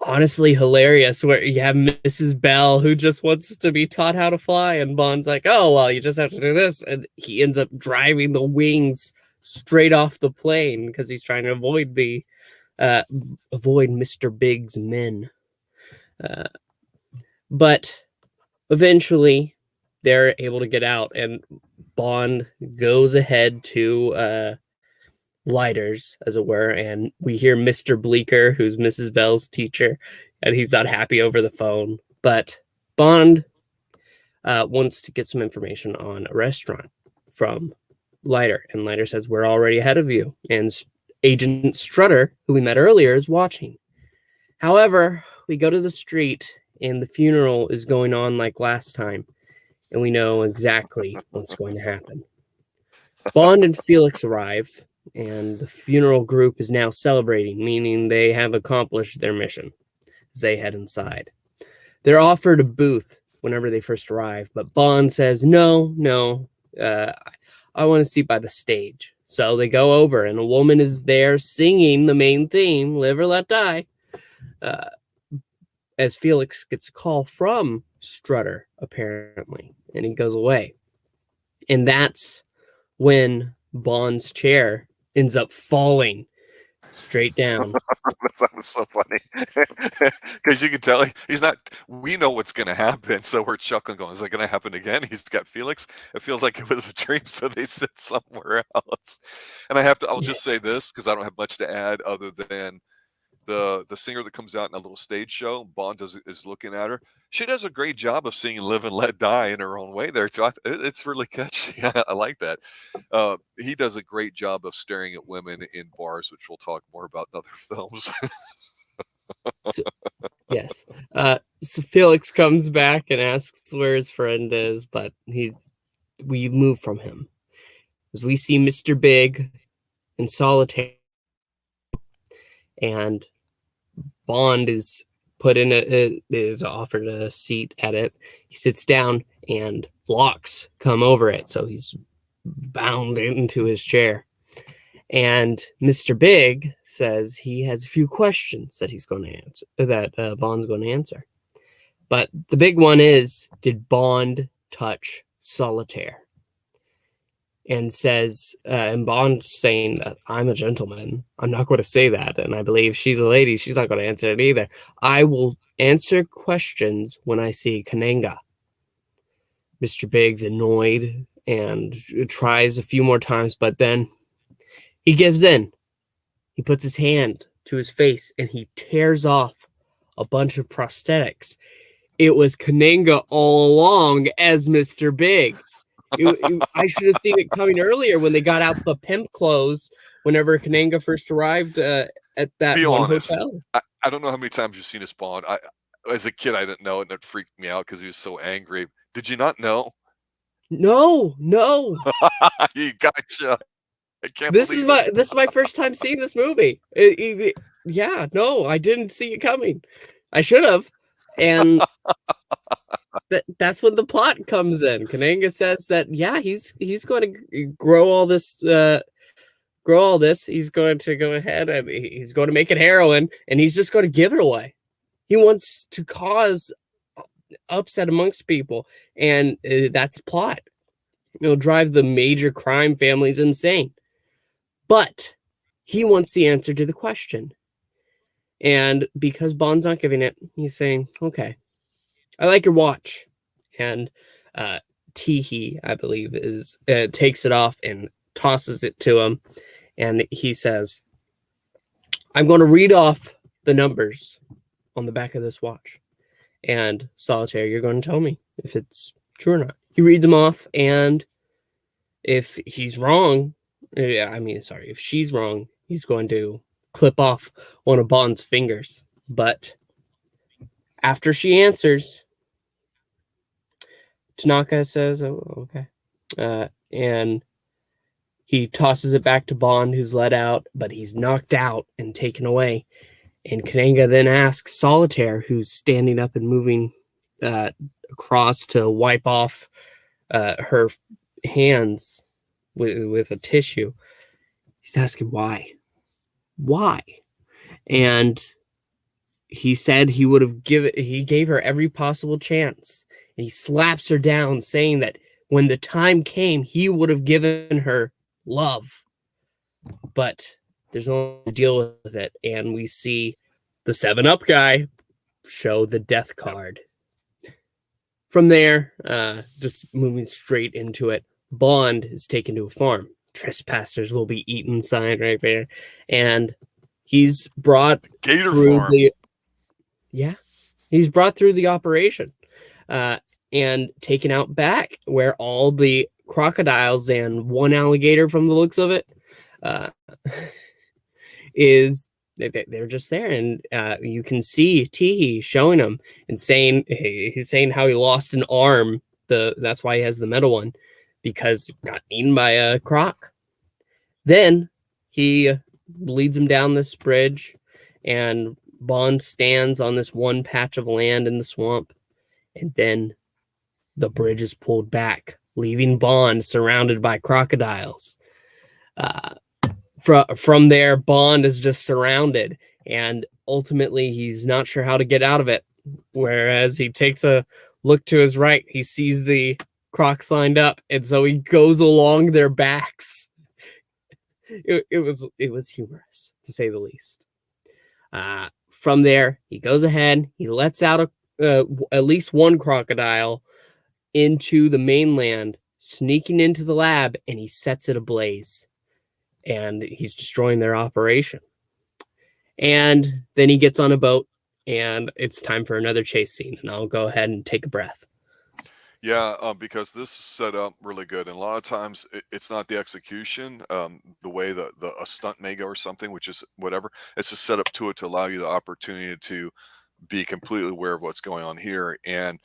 honestly hilarious, where you have Mrs. Bell, who just wants to be taught how to fly, and Bond's like, oh, well, you just have to do this. And he ends up driving the wings straight off the plane because he's trying to avoid Mr. Big's men. But eventually they're able to get out, and Bond goes ahead to Lighters, as it were, and we hear Mr. Bleecker, who's Mrs. Bell's teacher, and he's not happy over the phone. But Bond wants to get some information on a restaurant from Lighter, and Lighter says, we're already ahead of you, and Agent Strutter, who we met earlier, is watching. However, we go to the street, and the funeral is going on like last time, and we know exactly what's going to happen. Bond and Felix arrive, and the funeral group is now celebrating, meaning they have accomplished their mission as they head inside. They're offered a booth whenever they first arrive, but Bond says, no, I want to sit by the stage. So they go over, and a woman is there singing the main theme, Live or Let Die, as Felix gets a call from Strutter, apparently, and he goes away. And that's when Bond's chair ends up falling straight down. That was so funny because you can tell he's not. We know what's going to happen, so we're chuckling, going, "Is that going to happen again?" He's got Felix. It feels like it was a dream, so they sit somewhere else. And I'll just say this because I don't have much to add other than the singer that comes out in a little stage show. Bond is looking at her. She does a great job of singing "Live and Let Die" in her own way there too. It's really catchy. I like that. He does a great job of staring at women in bars, which we'll talk more about in other films. Yes. So Felix comes back and asks where his friend is, but we move from him as we see Mr. Big in Solitaire, and Bond is is offered a seat at it. He sits down, and locks come over it, so he's bound into his chair. And Mr. Big says he has a few questions that he's going to answer, that Bond's going to answer. But the big one is, did Bond touch Solitaire? And says, and Bond's saying that I'm a gentleman. I'm not going to say that. And I believe she's a lady. She's not going to answer it either. I will answer questions when I see Kananga. Mr. Big's annoyed and tries a few more times, but then He gives in. He puts his hand to his face and he tears off a bunch of prosthetics. It was Kananga all along as Mr. Big. I should have seen it coming earlier when they got out the pimp clothes whenever Kananga first arrived at that Be one honest. hotel. I don't know how many times you've seen his Bond. As a kid, I didn't know it, and it freaked me out because he was so angry. Did you not know? No. You gotcha. I can't This believe it. is my first time seeing this movie. Yeah, no, I didn't see it coming. I should have. And that's when the plot comes in. Kananga says that he's going to grow all this he's going to go ahead and he's going to make it heroin and he's just going to give it away. He wants to cause upset amongst people, and that's the plot. It'll drive the major crime families insane. But he wants the answer to the question. And because Bond's not giving it, he's saying, okay, I like your watch. And Teehee, I believe, takes it off and tosses it to him. And he says, I'm going to read off the numbers on the back of this watch. And Solitaire, you're going to tell me if it's true or not. He reads them off, and if he's wrong, if she's wrong, he's going to clip off one of Bond's fingers. But after she answers, Tanaka says, oh, okay. And he tosses it back to Bond, who's let out, but he's knocked out and taken away. And Kananga then asks Solitaire, who's standing up and moving across to wipe off her hands with a tissue. He's asking why. And he said he gave her every possible chance. And he slaps her down, saying that when the time came, he would have given her love. But there's no deal with it. And we see the 7-Up guy show the death card. From there, just moving straight into it, Bond is taken to a farm. Trespassers will be eaten sign right there. And he's brought Gator through farm. He's brought through the operation and taken out back where all the crocodiles and one alligator, from the looks of it, they're just there. And you can see Teehee showing him and he's saying how he lost an arm. That's why he has the metal one, because he got eaten by a croc. Then he leads him down this bridge, and Bond stands on this one patch of land in the swamp, and then the bridge is pulled back, leaving Bond surrounded by crocodiles. From there, Bond is just surrounded, and ultimately he's not sure how to get out of it. Whereas he takes a look to his right, he sees the crocs lined up, and so he goes along their backs. It was humorous, to say the least. From there, he goes ahead. He lets out at least one crocodile into the mainland, sneaking into the lab, and he sets it ablaze. And he's destroying their operation. And then he gets on a boat, and it's time for another chase scene. And I'll go ahead and take a breath. Yeah, because this is set up really good, and a lot of times it's not the execution, the way a stunt may go or something, which is whatever. It's just set up to it to allow you the opportunity to be completely aware of what's going on here, and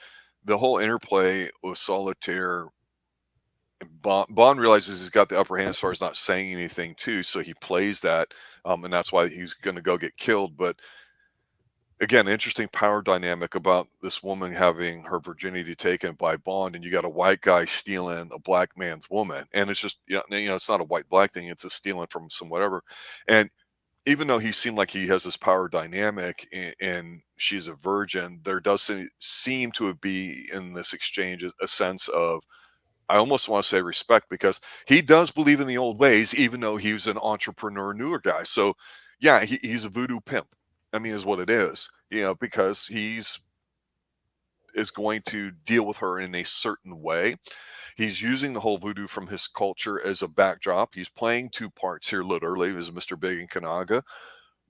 the whole interplay with Solitaire. Bond realizes he's got the upper hand as far as not saying anything too, so he plays that, and that's why he's going to go get killed. But again, interesting power dynamic about this woman having her virginity taken by Bond, and you got a white guy stealing a black man's woman, and it's just it's not a white black thing; it's a stealing from some whatever. And even though he seemed like he has this power dynamic, and she's a virgin, there does seem to be in this exchange a sense of, I almost want to say, respect, because he does believe in the old ways, even though he's an entrepreneur, newer guy. So, yeah, he's a voodoo pimp. I mean, is what it is, because he's is going to deal with her in a certain way. He's using the whole voodoo from his culture as a backdrop. He's playing two parts here, literally, as Mr. Big and Kananga.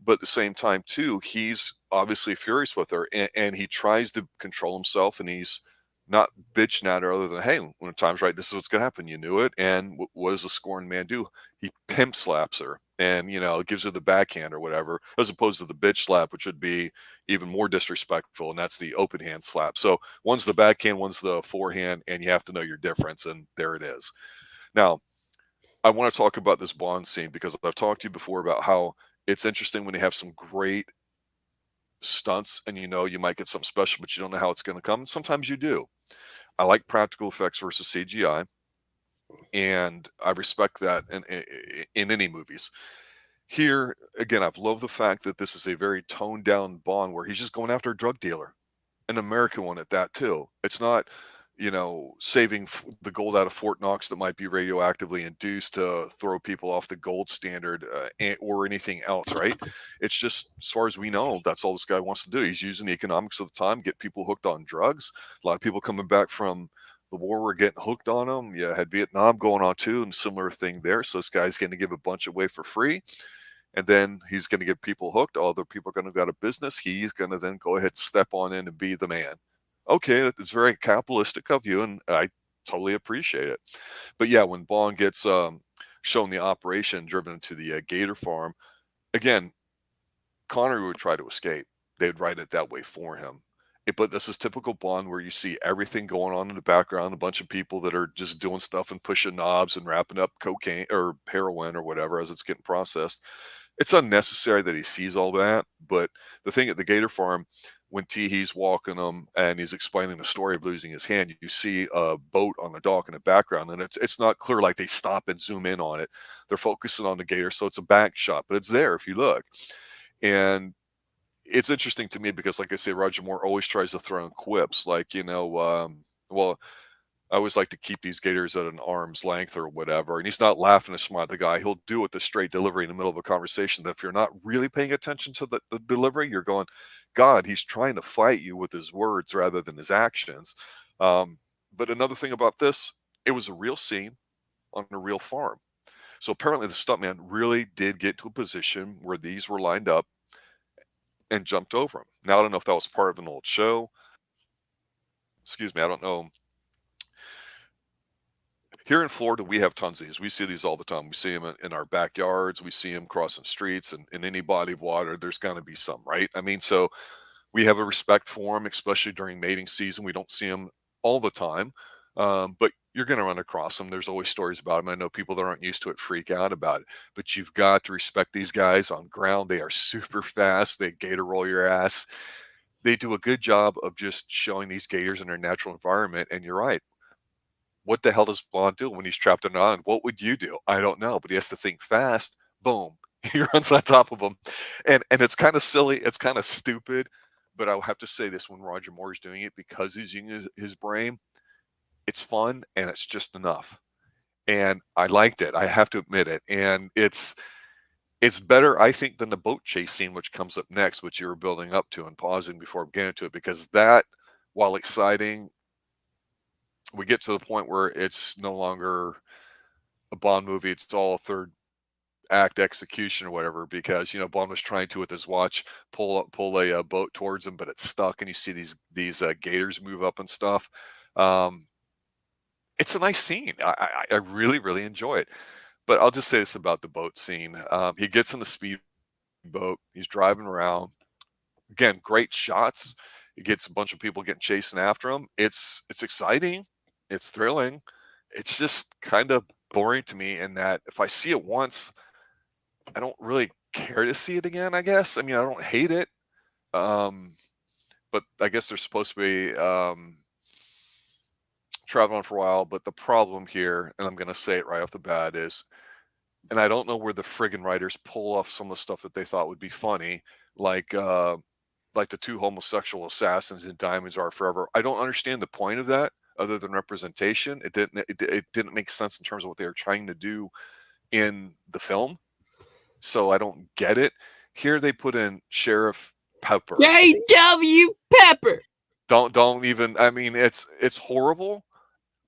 But at the same time, too, he's obviously furious with her, and he tries to control himself, and he's not bitching at her other than, hey, when the time's right, this is what's going to happen. You knew it. And what does the scorned man do? He pimp slaps her and, gives her the backhand or whatever, as opposed to the bitch slap, which would be even more disrespectful. And that's the open hand slap. So one's the backhand, one's the forehand, and you have to know your difference. And there it is. Now, I want to talk about this Bond scene because I've talked to you before about how it's interesting when you have some great stunts and you might get something special, but you don't know how it's going to come. Sometimes you do. I like practical effects versus CGI, and I respect that in any movies. Here, again, I've loved the fact that this is a very toned down Bond where he's just going after a drug dealer, an American one at that, too. It's not, saving the gold out of Fort Knox that might be radioactively induced to throw people off the gold standard or anything else, right? It's just, as far as we know, that's all this guy wants to do. He's using the economics of the time, get people hooked on drugs. A lot of people coming back from the war were getting hooked on them. You had Vietnam going on too, and similar thing there. So this guy's going to give a bunch away for free. And then he's going to get people hooked. Other people are going to go out of business. He's going to then go ahead and step on in and be the man. Okay, it's very capitalistic of you, and I totally appreciate it. But yeah, when Bond gets shown the operation driven into the Gator farm, again, Connery would try to escape. They'd write it that way for him. But this is typical Bond where you see everything going on in the background, a bunch of people that are just doing stuff and pushing knobs and wrapping up cocaine or heroin or whatever as it's getting processed. It's unnecessary that he sees all that. But the thing at the Gator farm, when Teehee's walking them and he's explaining the story of losing his hand, you see a boat on the dock in the background, and it's not clear like they stop and zoom in on it. They're focusing on the Gator, so it's a back shot, but it's there if you look. And it's interesting to me because, like I say, Roger Moore always tries to throw in quips like, well, I always like to keep these Gators at an arm's length or whatever. And he's not laughing to smile at the guy. He'll do it the straight delivery in the middle of a conversation that if you're not really paying attention to the delivery, you're going, God, he's trying to fight you with his words rather than his actions. But another thing about this, it was a real scene on a real farm. So apparently the stuntman really did get to a position where these were lined up and jumped over them. Now, I don't know if that was part of an old show. Excuse me, I don't know. Here in Florida, we have tons of these. We see these all the time. We see them in our backyards. We see them crossing streets, and in any body of water, there's going to be some, right? I mean, so we have a respect for them, especially during mating season. We don't see them all the time, but you're going to run across them. There's always stories about them. I know people that aren't used to it freak out about it, but you've got to respect these guys on ground. They are super fast. They gator roll your ass. They do a good job of just showing these gators in their natural environment, and you're right. What the hell does Bond do when he's trapped in an island? What would you do? I don't know, but he has to think fast. Boom, he runs on top of them, and it's kind of silly. It's kind of stupid, but I'll have to say this: when Roger Moore is doing it, because he's using his brain, it's fun and it's just enough. And I liked it. I have to admit it. And it's better, I think, than the boat chase scene, which comes up next, which you were building up to and pausing before getting to it, because that, while exciting, we get to the point where it's no longer a Bond movie. It's all third act execution or whatever, because Bond was trying to with his watch pull a boat towards him, but it's stuck, and you see these gators move up and stuff. It's a nice scene. I really, really enjoy it. But I'll just say this about the boat scene. He gets in the speedboat. He's driving around. Again, great shots. He gets a bunch of people getting chasing after him. It's exciting. It's thrilling. It's just kind of boring to me in that if I see it once, I don't really care to see it again, I guess. I mean, I don't hate it. But I guess they're supposed to be traveling on for a while. But the problem here, and I'm going to say it right off the bat, is, and I don't know where the friggin' writers pull off some of the stuff that they thought would be funny, like the two homosexual assassins in Diamonds Are Forever. I don't understand the point of that other than representation. It didn't make sense in terms of what they were trying to do in the film. So I don't get it. Here they put in Sheriff Pepper. J.W. Pepper. Don't even. I mean, it's horrible,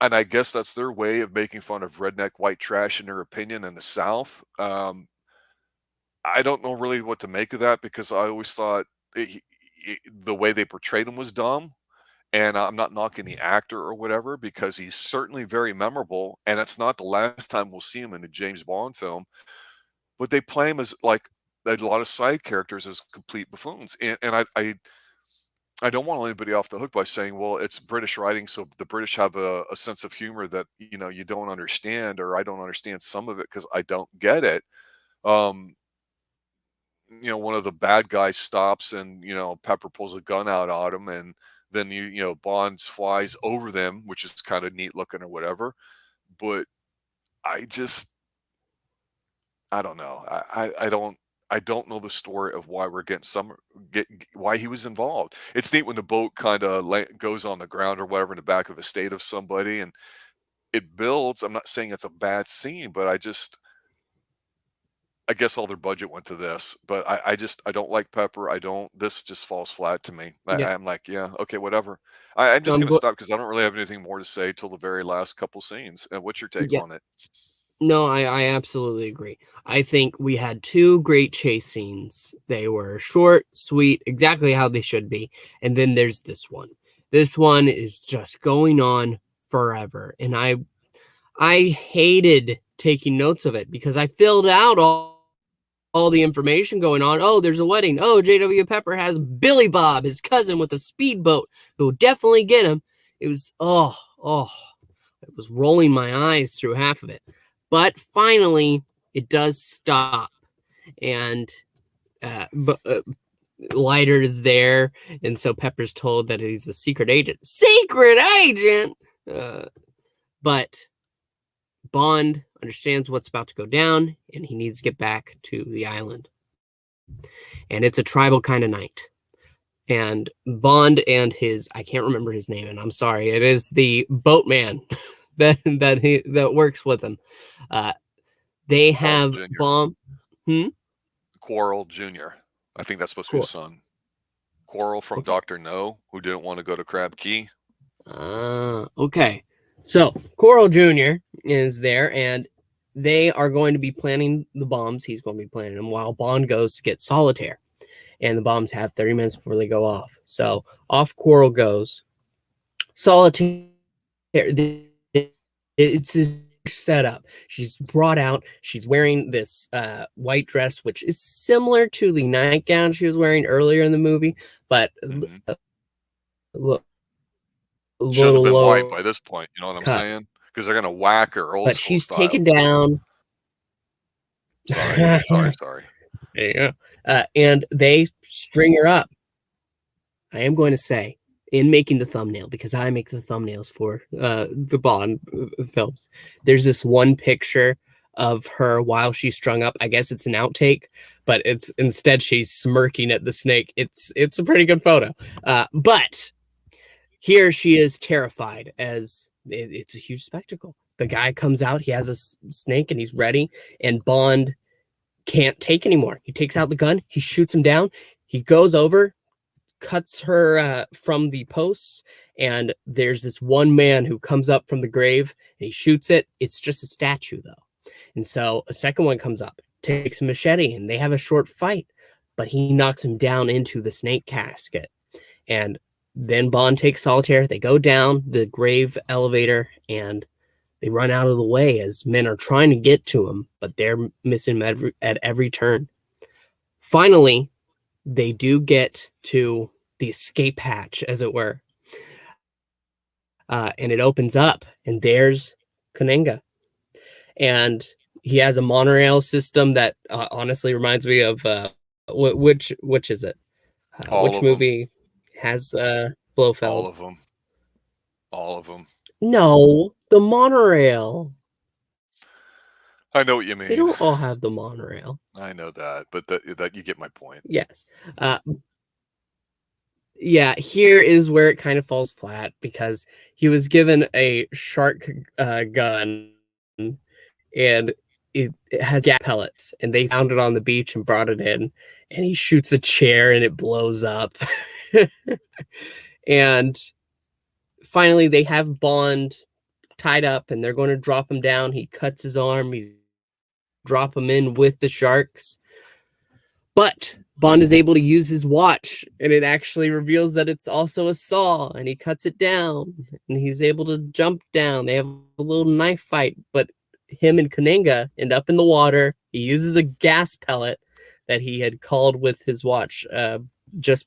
and I guess that's their way of making fun of redneck white trash in their opinion in the South. I don't know really what to make of that because I always thought the way they portrayed him was dumb. And I'm not knocking the actor or whatever because he's certainly very memorable, and it's not the last time we'll see him in a James Bond film. But they play him as like a lot of side characters as complete buffoons, and I don't want anybody off the hook by saying, well, it's British writing, so the British have a sense of humor that you don't understand, or I don't understand some of it because I don't get it. Um, One of the bad guys stops and, Pepper pulls a gun out at him and then Bond flies over them, which is kind of neat looking or whatever. But I just I don't know. I don't know the story of why we're why he was involved. It's neat when the boat kind of goes on the ground or whatever in the back of a estate of somebody and it builds. I'm not saying it's a bad scene, but I guess all their budget went to this, but I don't like Pepper. This just falls flat to me. Yeah. I'm like, yeah, okay, whatever. I'm just gonna stop because I don't really have anything more to say till the very last couple scenes. And what's your take on it? No, I absolutely agree. I think we had two great chase scenes. They were short, sweet, exactly how they should be. And then there's this one. This one is just going on forever. And I hated taking notes of it because I filled out all the information going on. Oh, there's a wedding. Oh, J.W. Pepper has Billy Bob, his cousin with a speedboat who will definitely get him. It was, it was rolling my eyes through half of it. But finally, it does stop. And Leiter is there. And so Pepper's told that he's a secret agent. Secret agent! But Bond understands what's about to go down, and he needs to get back to the island. And it's a tribal kind of night. And Bond and I can't remember his name, and I'm sorry, it is the boatman that works with him. They have bomb. Quarrel Jr. I think that's supposed to be his son. Quarrel from Dr. No, who didn't want to go to Crab Key. Okay. So Quarrel Jr. is there, and they are going to be planning the bombs. He's going to be planning them while Bond goes to get Solitaire. And the bombs have 30 minutes before they go off. So off Quarrel goes. Solitaire, it's this setup. She's brought out. She's wearing this white dress, which is similar to the nightgown she was wearing earlier in the movie, but look. Should have been white by this point, you know what I'm saying? Because they're gonna whack her old but school she's style. Taken down. Sorry. There you go. And they string her up. I am going to say, in making the thumbnail, because I make the thumbnails for the Bond films, there's this one picture of her while she's strung up. I guess it's an outtake, but it's instead she's smirking at the snake. It's a pretty good photo. But here she is terrified as it's a huge spectacle. The guy comes out, he has a snake and he's ready, and Bond can't take anymore. He takes out the gun, he shoots him down, he goes over, cuts her from the posts, and there's this one man who comes up from the grave and he shoots it. It's just a statue though. And so a second one comes up, takes a machete, and they have a short fight, but he knocks him down into the snake casket. And then Bond takes Solitaire. They go down the grave elevator and they run out of the way as men are trying to get to him, but they're missing him at every turn. Finally, they do get to the escape hatch, as it were. And it opens up, and there's Kananga. And he has a monorail system that honestly reminds me of which is it? Which movie has Blofeld? All of them. No, the monorail. I know what you mean. They don't all have the monorail. I know that, but that you get my point. Yes. Yeah, here is where it kind of falls flat because he was given a shark gun and it has gas pellets, and they found it on the beach and brought it in, and he shoots a chair and it blows up. And finally, they have Bond tied up, and they're going to drop him down. He cuts his arm. He drop him in with the sharks. But Bond is able to use his watch, and it actually reveals that it's also a saw, and he cuts it down, and he's able to jump down. They have a little knife fight, but him and Kananga end up in the water. He uses a gas pellet that he had called with his watch just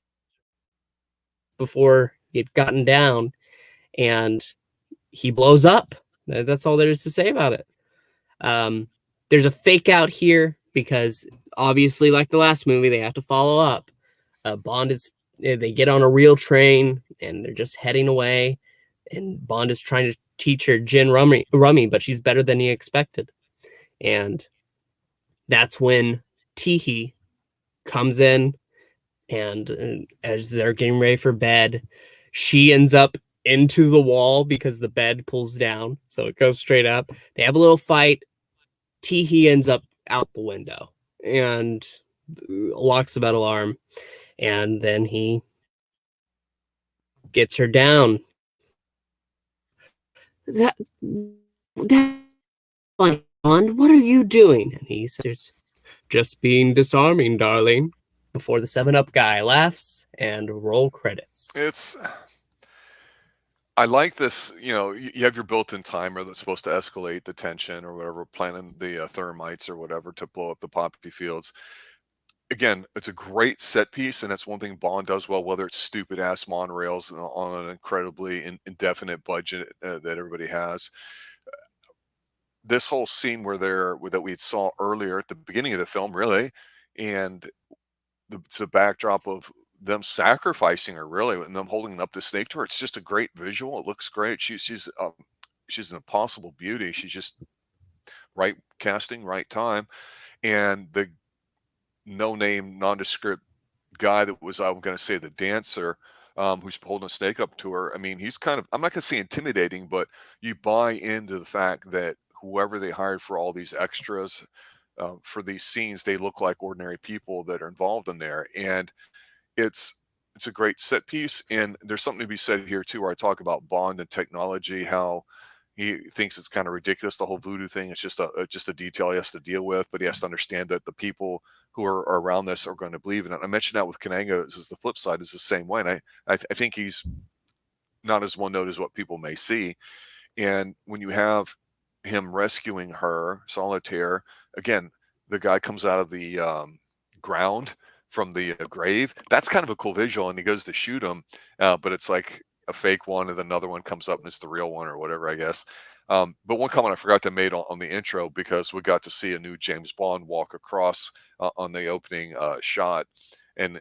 before he had gotten down, and he blows up. That's all there is to say about it. There's a fake out here because obviously, like the last movie, they have to follow up. They get on a real train and they're just heading away, and Bond is trying to teach her gin rummy, but she's better than he expected. And that's when Teehee comes in, and as they're getting ready for bed, she ends up into the wall because the bed pulls down, so it goes straight up. They have a little fight. Teehee ends up out the window and locks the metal arm, and then he gets her down. That Bond, what are you doing? And he says, just being disarming, darling. Before the 7-Up guy laughs and roll credits. I like this, you have your built-in timer that's supposed to escalate the tension or whatever, planting the thermites or whatever to blow up the poppy fields. Again, it's a great set piece, and that's one thing Bond does well, whether it's stupid-ass monorails on an incredibly indefinite budget that everybody has. This whole scene that we saw earlier at the beginning of the film, really, and it's a backdrop of them sacrificing her, really, and them holding up the snake to her. It's just a great visual. It looks great. She's an impossible beauty. She's just right casting, right time. And the no-name, nondescript guy that was, I'm going to say, the dancer, who's holding a snake up to her. I mean, he's kind of, I'm not going to say intimidating, but you buy into the fact that whoever they hired for all these extras for these scenes, they look like ordinary people that are involved in there. And it's a great set piece. And there's something to be said here too, where I talk about Bond and technology, how he thinks it's kind of ridiculous, the whole voodoo thing. It's just a detail he has to deal with, but he has to understand that the people who are around this are going to believe in it. I mentioned that with Kananga, is the flip side, is the same way. And I think he's not as one note as what people may see. And when you have him rescuing her, Solitaire, again, the guy comes out of the ground from the grave. That's kind of a cool visual, and he goes to shoot him, but it's like a fake one, and another one comes up and it's the real one or whatever, I guess. But one comment I forgot to make on the intro, because we got to see a new James Bond walk across on the opening shot, and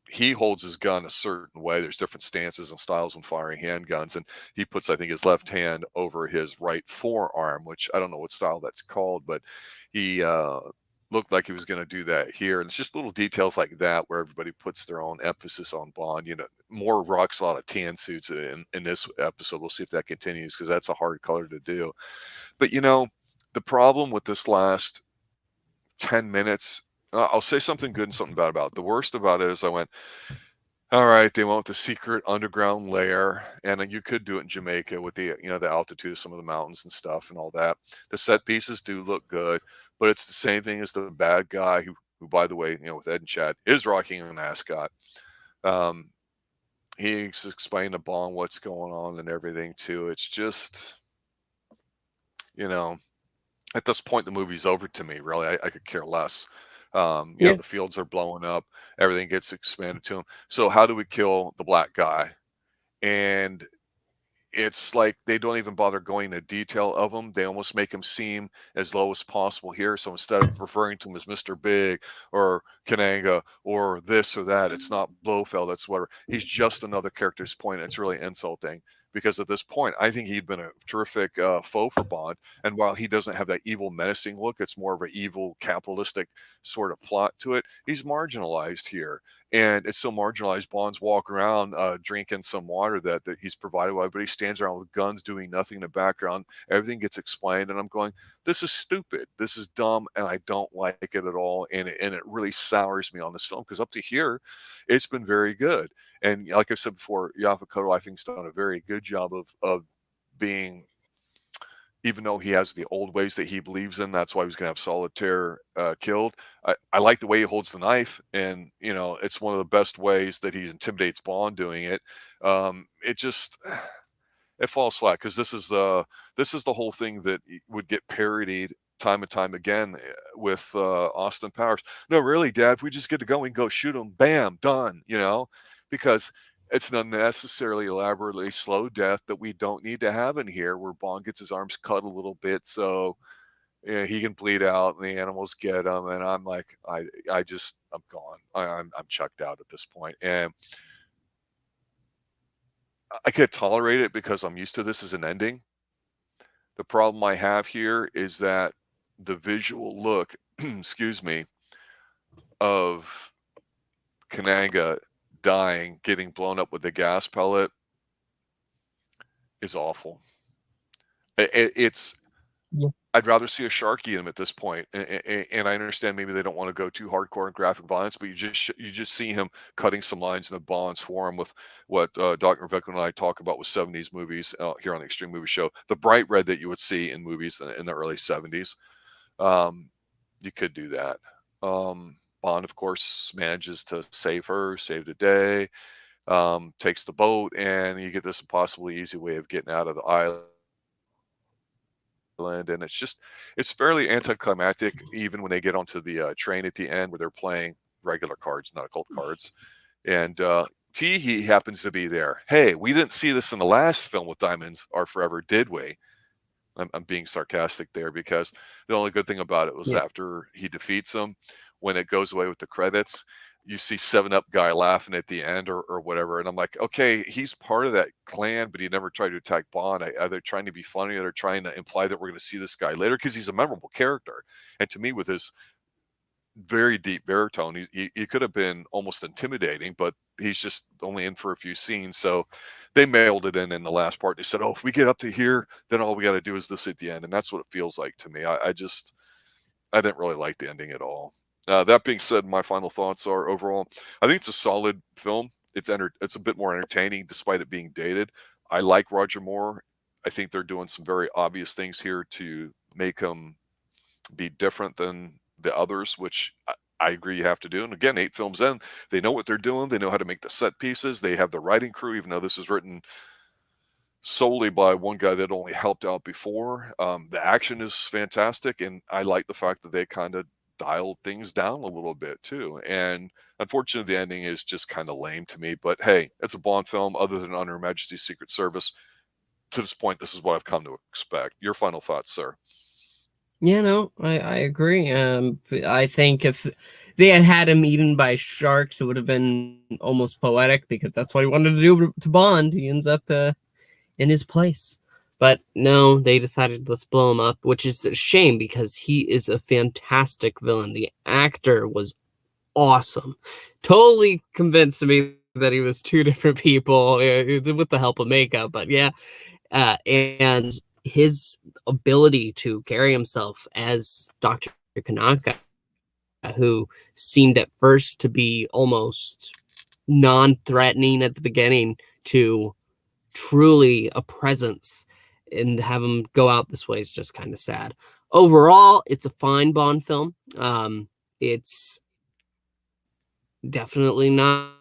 he holds his gun a certain way. There's different stances and styles when firing handguns, and he puts, I think, his left hand over his right forearm, which I don't know what style that's called, but he looked like he was going to do that here. And it's just little details like that where everybody puts their own emphasis on Bond. More rocks a lot of tan suits in this episode. We'll see if that continues, because that's a hard color to do. But the problem with this last 10 minutes, I'll say something good and something bad about it. The worst about it is I went, all right, they went with the secret underground lair, and you could do it in Jamaica with the the altitude of some of the mountains and stuff and all that. The set pieces do look good, but it's the same thing as the bad guy who by the way, with Ed and Chad, is rocking an ascot. He's explaining to Bond what's going on and everything too. It's just, at this point the movie's over to me. Really, I could care less. The fields are blowing up, everything gets expanded to him. So how do we kill the black guy? And it's like they don't even bother going into detail of him. They almost make him seem as low as possible here. So instead of referring to him as Mr. Big or Kananga or this or that, it's not Blofeld, it's whatever. He's just another character's point. It's really insulting, because at this point, I think he'd been a terrific foe for Bond. And while he doesn't have that evil, menacing look, it's more of an evil, capitalistic sort of plot to it. He's marginalized here. and it's so marginalized. Bond's walking around drinking some water that he's provided by, but he stands around with guns doing nothing in the background. Everything gets explained, and I'm going, this is stupid. This is dumb, and I don't like it at all. And it really sours me on this film, because up to here, it's been very good. And like I said before, Yaphet Kotto, I think, has done a very good job of being, even though he has the old ways that he believes in. That's why he was going to have Solitaire killed. I like the way he holds the knife, and it's one of the best ways that he intimidates Bond doing it. It just it falls flat, because this is the whole thing that would get parodied time and time again with Austin Powers. No, really, Dad, if we just get to go, we can go shoot him. Bam, done. Because it's an unnecessarily elaborately slow death that we don't need to have in here, where Bond gets his arms cut a little bit so he can bleed out and the animals get him. And I'm like, I'm gone. I'm checked out at this point. And I could tolerate it because I'm used to this as an ending. The problem I have here is that the visual look, excuse me, of Kananga dying, getting blown up with the gas pellet, is awful. It's Yeah. I'd rather see a shark eat him at this point. And I understand maybe they don't want to go too hardcore and graphic violence, but you just see him cutting some lines in the Bond's forum with what Dr. Vector and I talk about with 70s movies here on the Xtreme Movie Show. The bright red that you would see in movies in the early 70s. You could do that. Bond, of course, manages to save the day, takes the boat, and you get this impossibly easy way of getting out of the island. And it's fairly anticlimactic, even when they get onto the train at the end, where they're playing regular cards, not occult cards. And Teehee happens to be there. Hey, we didn't see this in the last film with Diamonds Are Forever, did we? I'm being sarcastic there, because the only good thing about it was after he defeats him, when it goes away with the credits, you see 7-Up guy laughing at the end or whatever. And I'm like, okay, he's part of that clan, but he never tried to attack Bond. Either trying to be funny, or they're trying to imply that we're going to see this guy later, because he's a memorable character. And to me, with his very deep baritone, he could have been almost intimidating, but he's just only in for a few scenes. So they mailed it in the last part. They said, oh, if we get up to here, then all we got to do is this at the end. And that's what it feels like to me. I didn't really like the ending at all. That being said, my final thoughts are, overall, I think it's a solid film. It's a bit more entertaining, despite it being dated. I like Roger Moore. I think they're doing some very obvious things here to make him be different than the others, which I agree you have to do. And again, 8 films in, they know what they're doing. They know how to make the set pieces. They have the writing crew, even though this is written solely by one guy that only helped out before. The action is fantastic, and I like the fact that they kind of dialed things down a little bit too. And unfortunately, the ending is just kind of lame to me. But hey, it's a Bond film. Other than Under Her Majesty's Secret Service, to this point, this is what I've come to expect. Your final thoughts, sir? Yeah, no, I agree. I think if they had him eaten by sharks, it would have been almost poetic, because that's what he wanted to do to Bond. He ends up in his place. But no, they decided, let's blow him up, which is a shame, because he is a fantastic villain. The actor was awesome. Totally convinced me that he was 2 different people with the help of makeup. But yeah, and his ability to carry himself as Dr. Kananga, who seemed at first to be almost non-threatening at the beginning, to truly a presence, and have him go out this way is just kind of sad. Overall, it's a fine Bond film. It's definitely not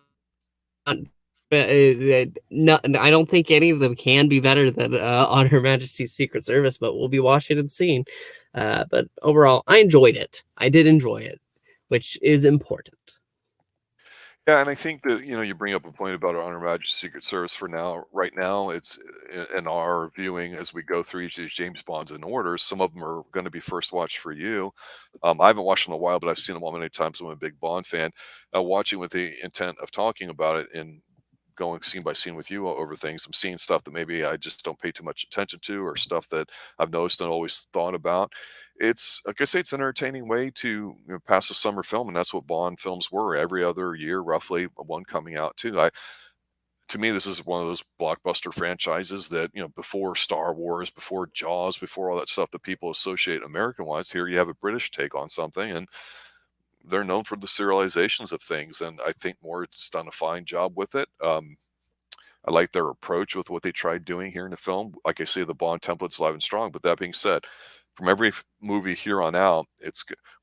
no, I don't think any of them can be better than On Her Majesty's Secret Service, but we'll be watching and seeing. But overall, I enjoyed it. I did enjoy it, which is important. Yeah, and I think that you bring up a point about Honor Majesty's Secret Service. For now, right now, it's in our viewing as we go through each of these James Bonds in order. Some of them are going to be first watch for you. I haven't watched them in a while, but I've seen them all many times. I'm a big Bond fan. Watching with the intent of talking about it in going scene by scene with you over things. I'm seeing stuff that maybe I just don't pay too much attention to, or stuff that I've noticed and always thought about. It's like I say, it's an entertaining way to, pass a summer film, and that's what Bond films were. Every other year, roughly, one coming out too. To me, this is one of those blockbuster franchises that, before Star Wars, before Jaws, before all that stuff that people associate American-wise, here you have a British take on something, and they're known for the serializations of things, and I think Moore's done a fine job with it. I like their approach with what they tried doing here in the film. Like I say, the Bond template's alive and strong, but that being said, from every movie here on out,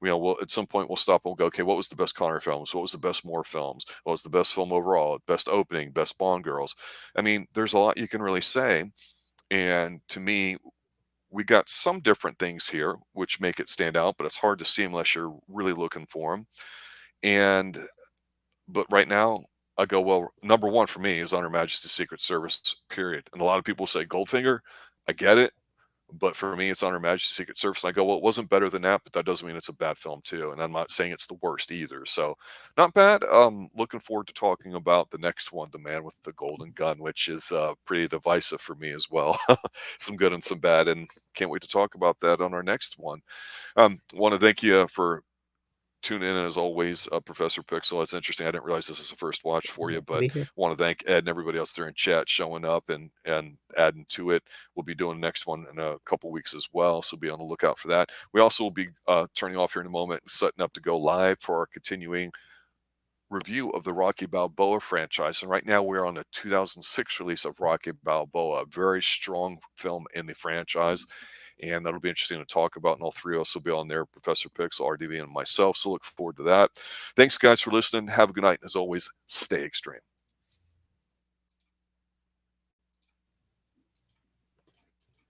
well, at some point we'll stop and we'll go, okay, what was the best Connery films? What was the best Moore films? What was the best film overall? Best opening, best Bond girls? I mean, there's a lot you can really say. And to me, we got some different things here, which make it stand out, but it's hard to see unless you're really looking for them. But right now, I go, well, number one for me is On Her Majesty's Secret Service, period. And a lot of people say Goldfinger. I get it. But for me, it's On Her Majesty's Secret Service. And I go, well, it wasn't better than that, but that doesn't mean it's a bad film, too. And I'm not saying it's the worst either. So not bad. Looking forward to talking about the next one, The Man with the Golden Gun, which is pretty divisive for me as well. Some good and some bad. And can't wait to talk about that on our next one. Want to thank you for tuning in, as always, Professor Pixel. It's interesting. I didn't realize this is the first watch for you, but want to thank Ed and everybody else there in chat showing up and adding to it. We'll be doing the next one in a couple weeks as well, so be on the lookout for that. We also will be turning off here in a moment and setting up to go live for our continuing review of the Rocky Balboa franchise. And right now we're on the 2006 release of Rocky Balboa, a very strong film in the franchise. And that'll be interesting to talk about. And all three of us will be on there, Professor Pixel, RDV, and myself. So look forward to that. Thanks, guys, for listening. Have a good night. And as always, stay extreme.